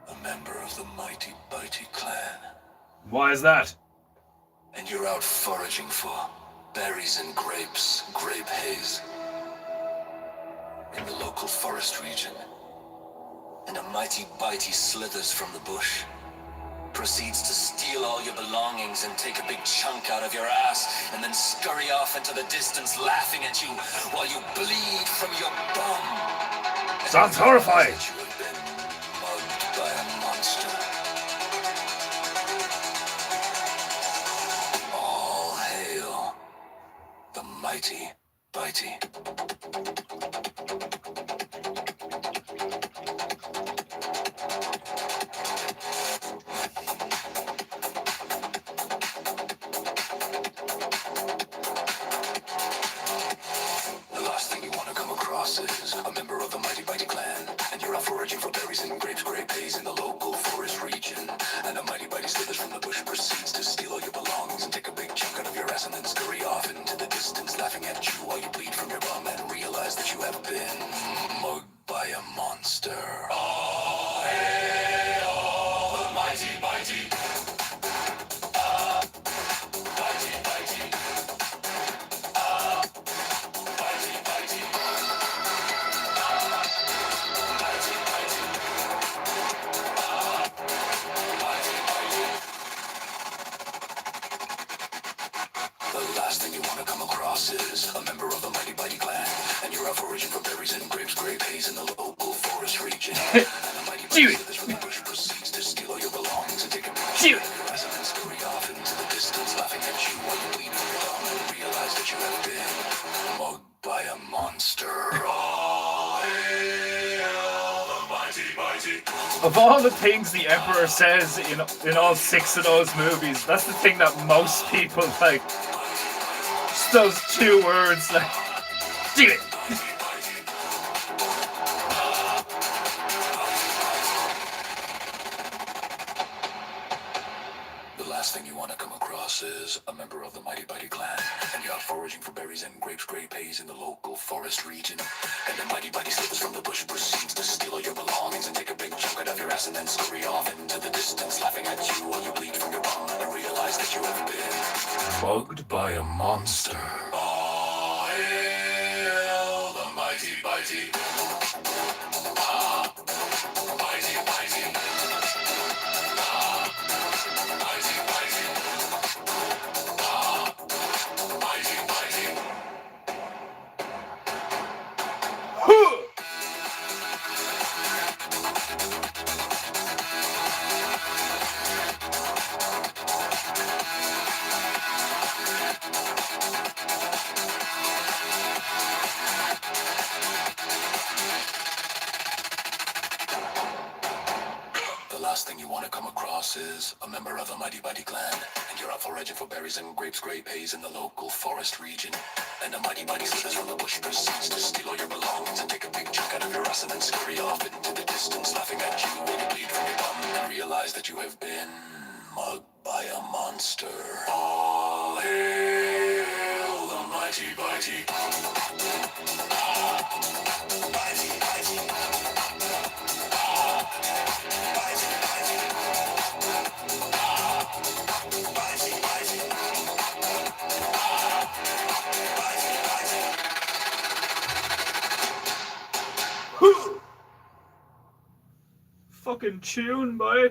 a member of the Mighty Bitey clan. Why is that? And you're out foraging for berries and grapes, grape haze, in the local forest region. And a Mighty Bitey slithers from the bush, proceeds to steal all your belongings and take a big chunk out of your ass, and then scurry off into the distance laughing at you while you bleed from your bum. Sounds horrifying. That you have been mugged by a monster. All hail the Mighty Bitey. The last thing you want to come across is a member of the Mighty Bitey clan, and you're out foraging for berries and grapes, grape haze in the local forest region. And a Mighty Bitey slithers from the bush, proceeds to steal all your belongings and take a big chunk out of your ass, and then scurry off into the distance, laughing at you while you bleed from your bum and realize that you have been mugged by a monster. All hail the Mighty Bitey. Bitey, bitey. Bitey, bitey. Bitey, bitey. Bitey, bitey. Do it. Do it. Mugged by a monster. All hail the mighty, mighty. Of all the things the Emperor says in all 6 of those movies, that's the thing that most people like. Just those 2 words, like, do it. The last thing you want to come across is a member of the Mighty Mighty Clan, and you're out foraging for berries and grapes, grape haze in the local forest region. And the Mighty Mighty slippers from the bush proceeds to steal all your belongings and take a big chunk out of your ass and then scurry off into the distance, laughing at you while you bleed from your bum and realize that you have been mugged by a monster. All hail the Mighty Mighty. Mighty Mighty. Mighty Mighty. Mighty Mighty. The last thing you want to come across is a member of the Mighty Mighty Clan, and you're out foraging for berries and grapes, grape haze in the local forest region. And the Mighty Mighty slippers from the bush proceeds to steal all your belongings and take a big chunk out of your ass and then scurry off into the distance, laughing at you while you bleed from your bum and realize that you have been mugged by a monster. All hail the Mighty Mighty. Mighty Mighty. Fucking tune, boy.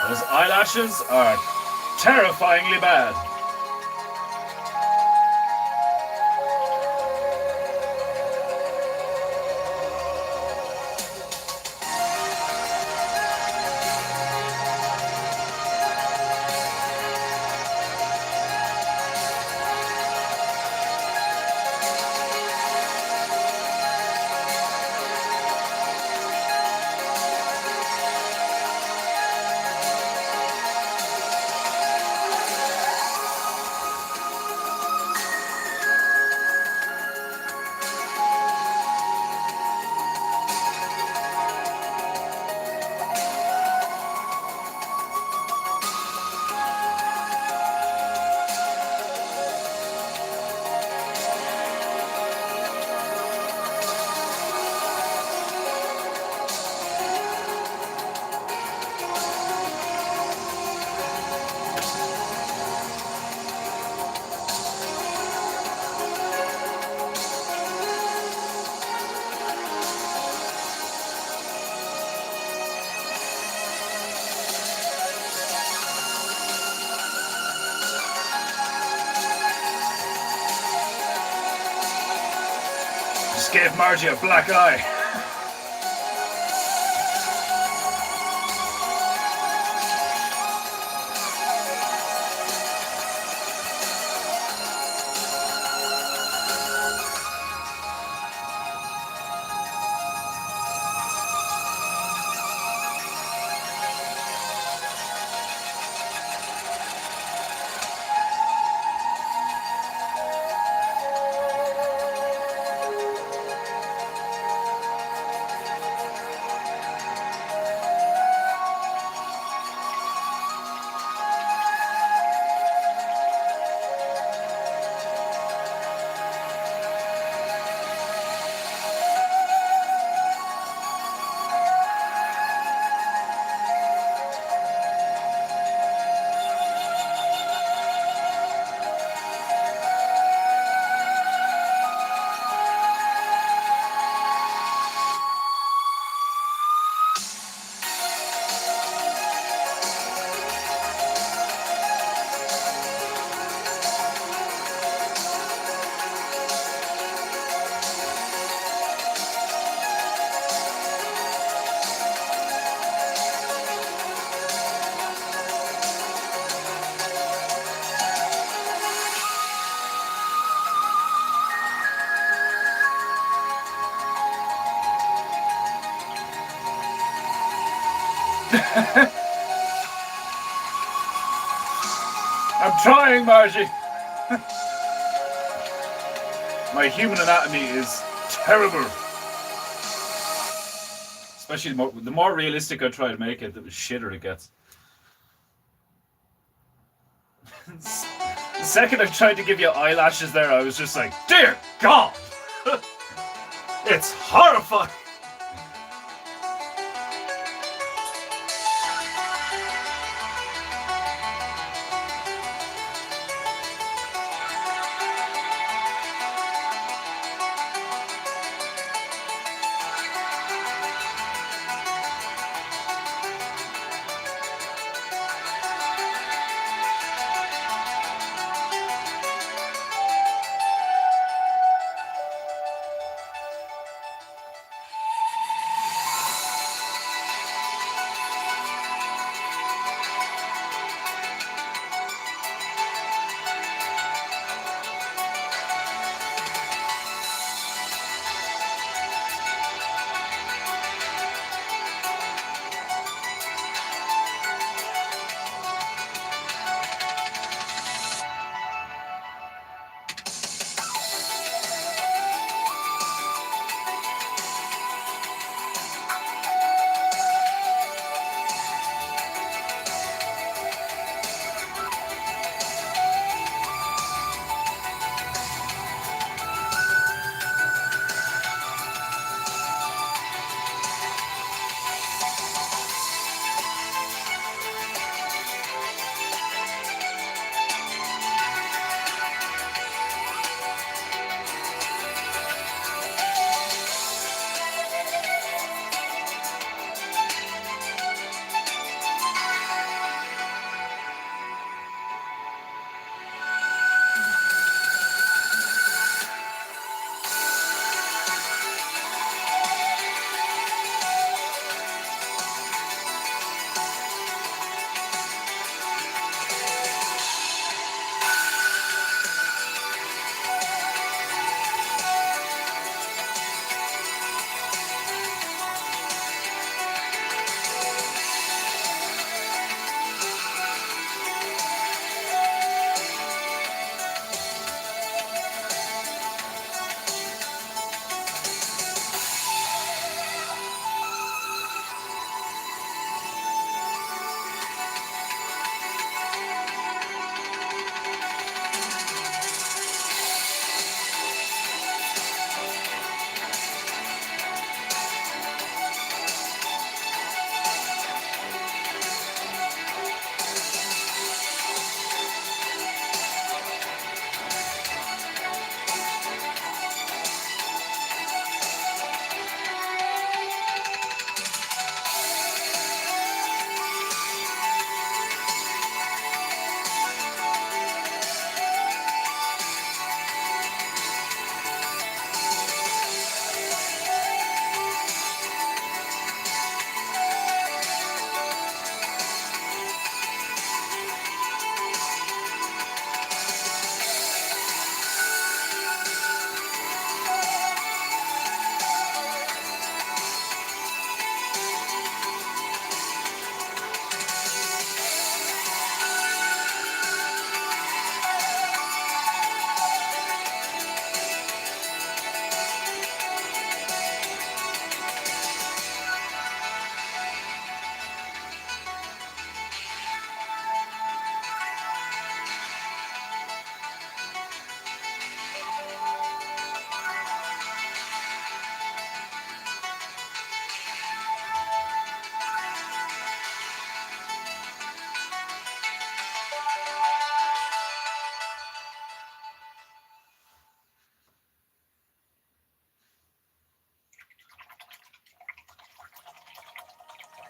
Those eyelashes are terrifyingly bad. Just gave Margie a black eye. I'm trying, Margie. My human anatomy is terrible. Especially the more realistic I try to make it, the shitter it gets. The second I tried to give you eyelashes there, I was just like, dear God! It's horrifying!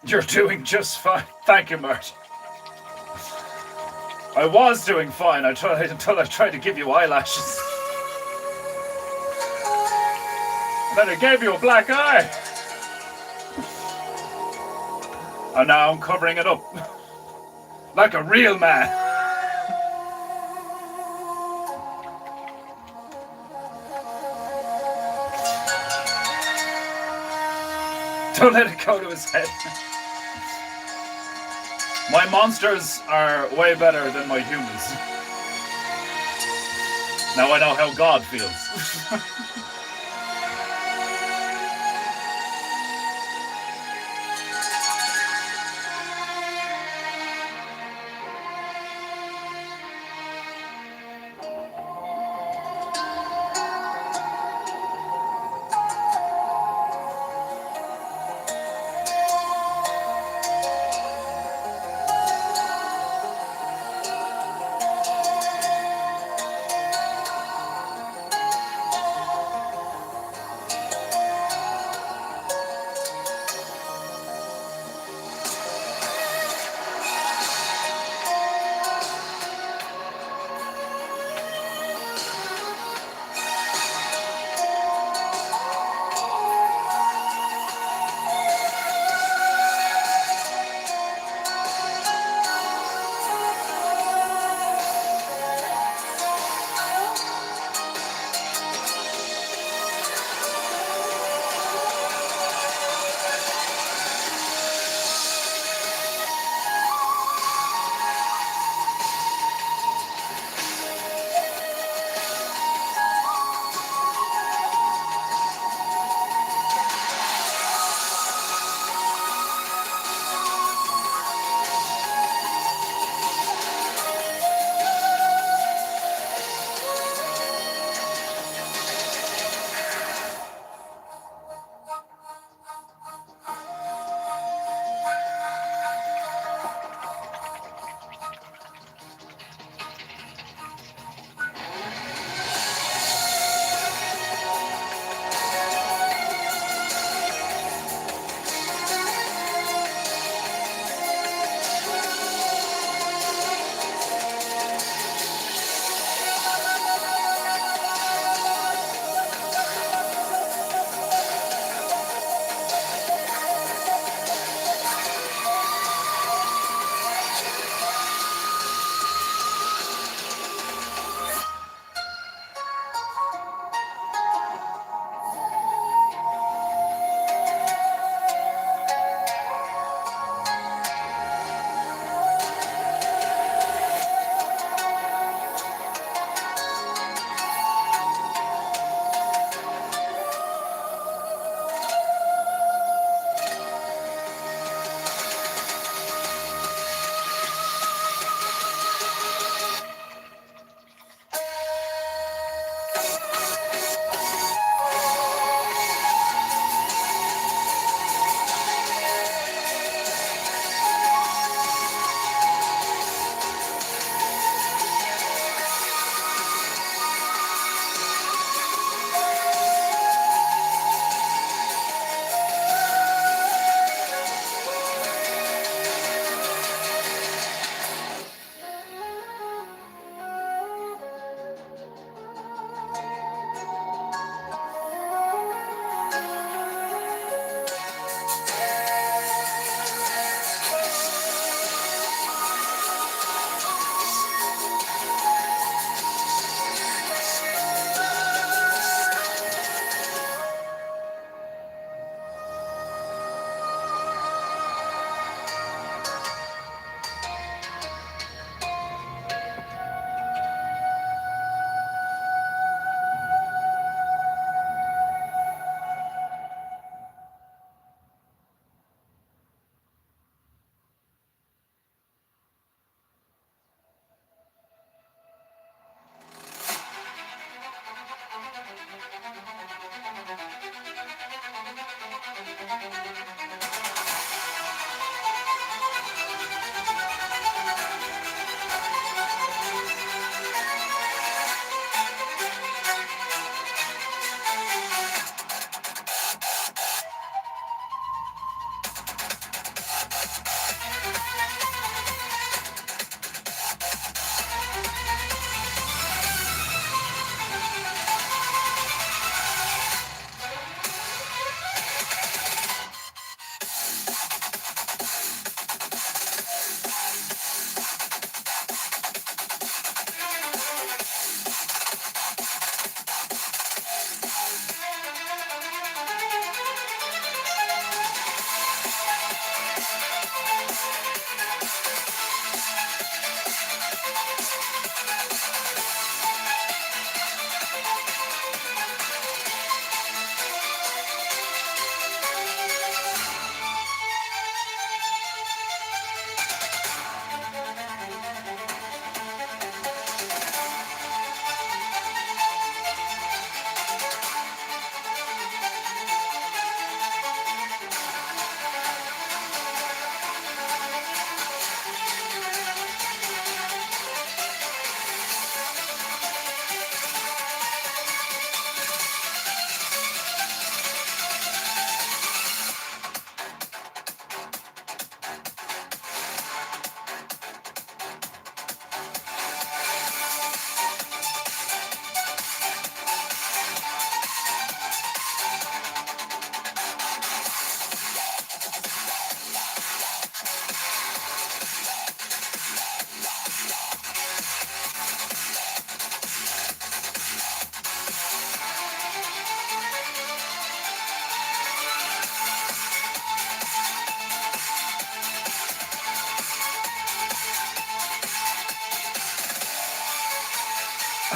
You're doing just fine. Thank you, Marty. I was doing fine until I tried to give you eyelashes. Then I gave you a black eye. And now I'm covering it up. Like a real man. Don't let it go to his head. My monsters are way better than my humans. Now I know how God feels.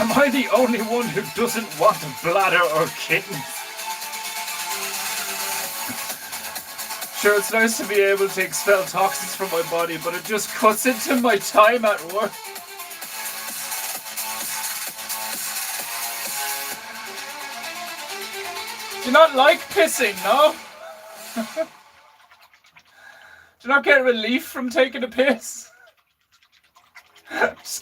Am I the only one who doesn't want a bladder or kittens? Sure, it's nice to be able to expel toxins from my body, but it just cuts into my time at work. Do you not like pissing, no? Do you not get relief from taking a piss? Just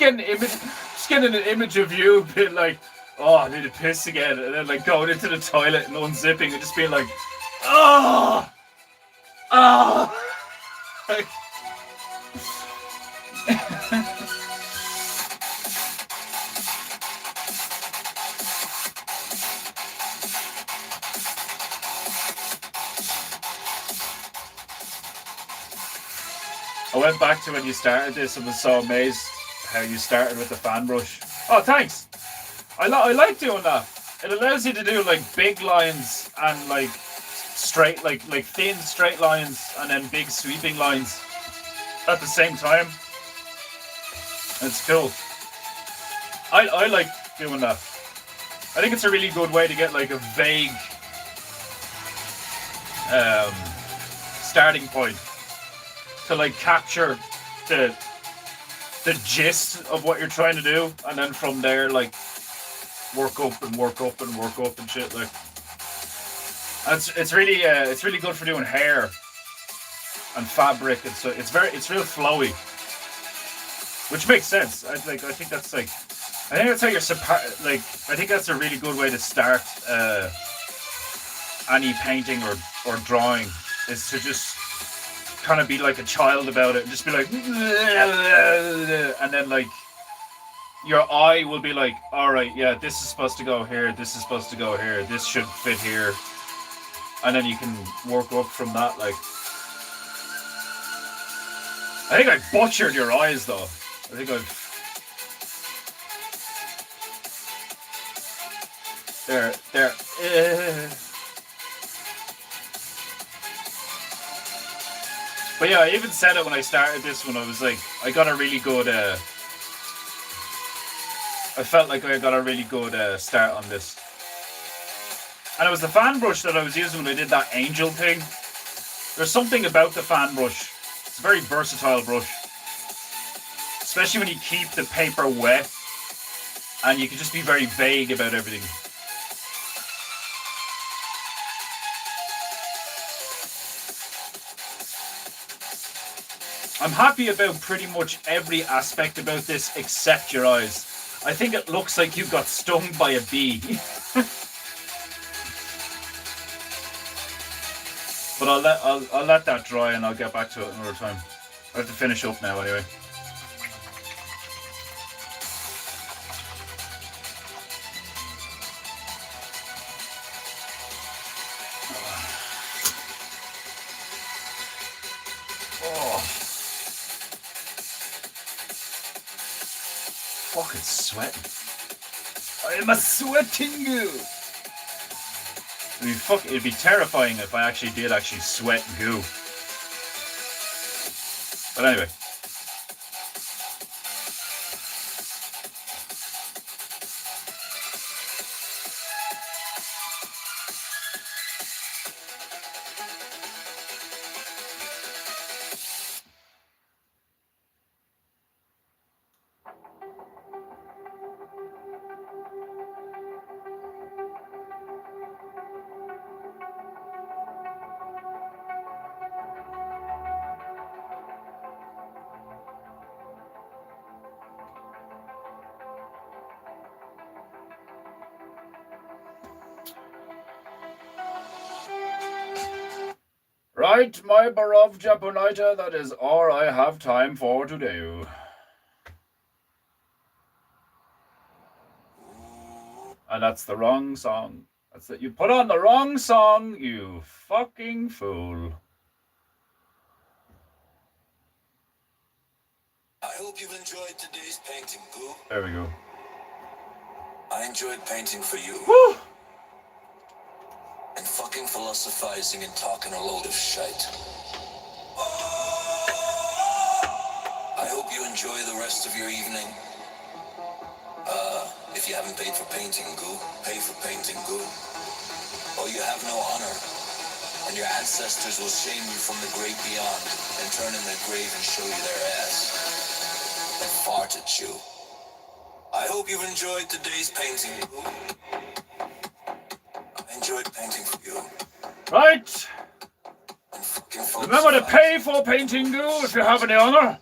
getting an image of you being like, oh, I need to piss again, and then like going into the toilet and unzipping and just being like, oh, oh. Like, I went back to when you started this and was so amazed how you started with the fan brush. Oh, thanks. I like doing that. It allows you to do like big lines and like straight, like thin straight lines and then big sweeping lines at the same time. It's cool. I like doing that. I think it's a really good way to get like a vague starting point to like capture the gist of what you're trying to do, and then from there like work up and work up and work up and shit. Like, and it's really good for doing hair and fabric, and so it's real flowy, which makes sense. I think that's how you're I think that's a really good way to start any painting or drawing, is to just kind of be like a child about it and just be like, and then like your eye will be like, all right, yeah, this is supposed to go here, this is supposed to go here, this should fit here, and then you can work up from that. Like, I think I butchered your eyes though. I think there. But yeah, I even said it when I started this one. I was like, I got a really good. I felt like I got a really good start on this, and it was the fan brush that I was using when I did that angel thing. There's something about the fan brush. It's a very versatile brush, especially when you keep the paper wet, and you can just be very vague about everything. I'm happy about pretty much every aspect about this except your eyes. I think it looks like you got stung by a bee. But I'll let that dry and I'll get back to it another time. I have to finish up now anyway. Fucking sweating. I am a sweating goo. It'd be terrifying if I actually did sweat goo. But anyway. Right, my beloved Japonita, that is all I have time for today. And that's the wrong song. That's it. You put on the wrong song, you fucking fool. I hope you enjoyed today's painting, Goo. There we go. I enjoyed painting for you. Woo! And fucking philosophizing and talking a load of shite. I hope you enjoy the rest of your evening. If you haven't paid for painting goo, pay for painting goo. Oh, you have no honor, and your ancestors will shame you from the great beyond and turn in their grave and show you their ass and fart at you. I hope you've enjoyed today's painting goo. I enjoyed painting for you. Right. And fucking folks. Remember to pay for painting goo if you have any honor.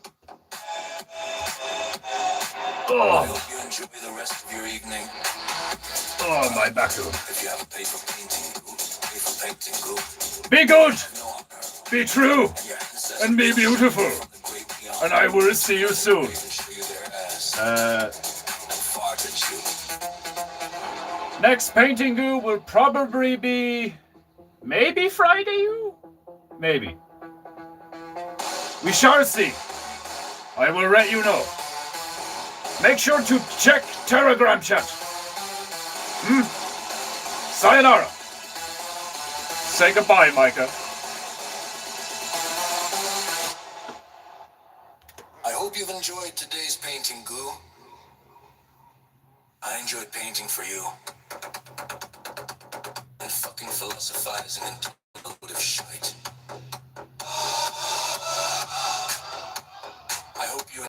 I Oh, hope you enjoy the rest of your evening. oh, my back. If you haven't paid for painting goo, pay for painting goo. Be good, No honor, be true, and your ancestors and be beautiful. from the great beyond And I will see you soon. and show you their ass Uh, and fart at you. next painting goo will probably be maybe Friday. Maybe. We shall see. I will let you know. Make sure to check Telegram chat. Sayonara. Say goodbye, Micah. I hope you've enjoyed today's painting goo. I enjoyed painting for you. And fucking philosophizing and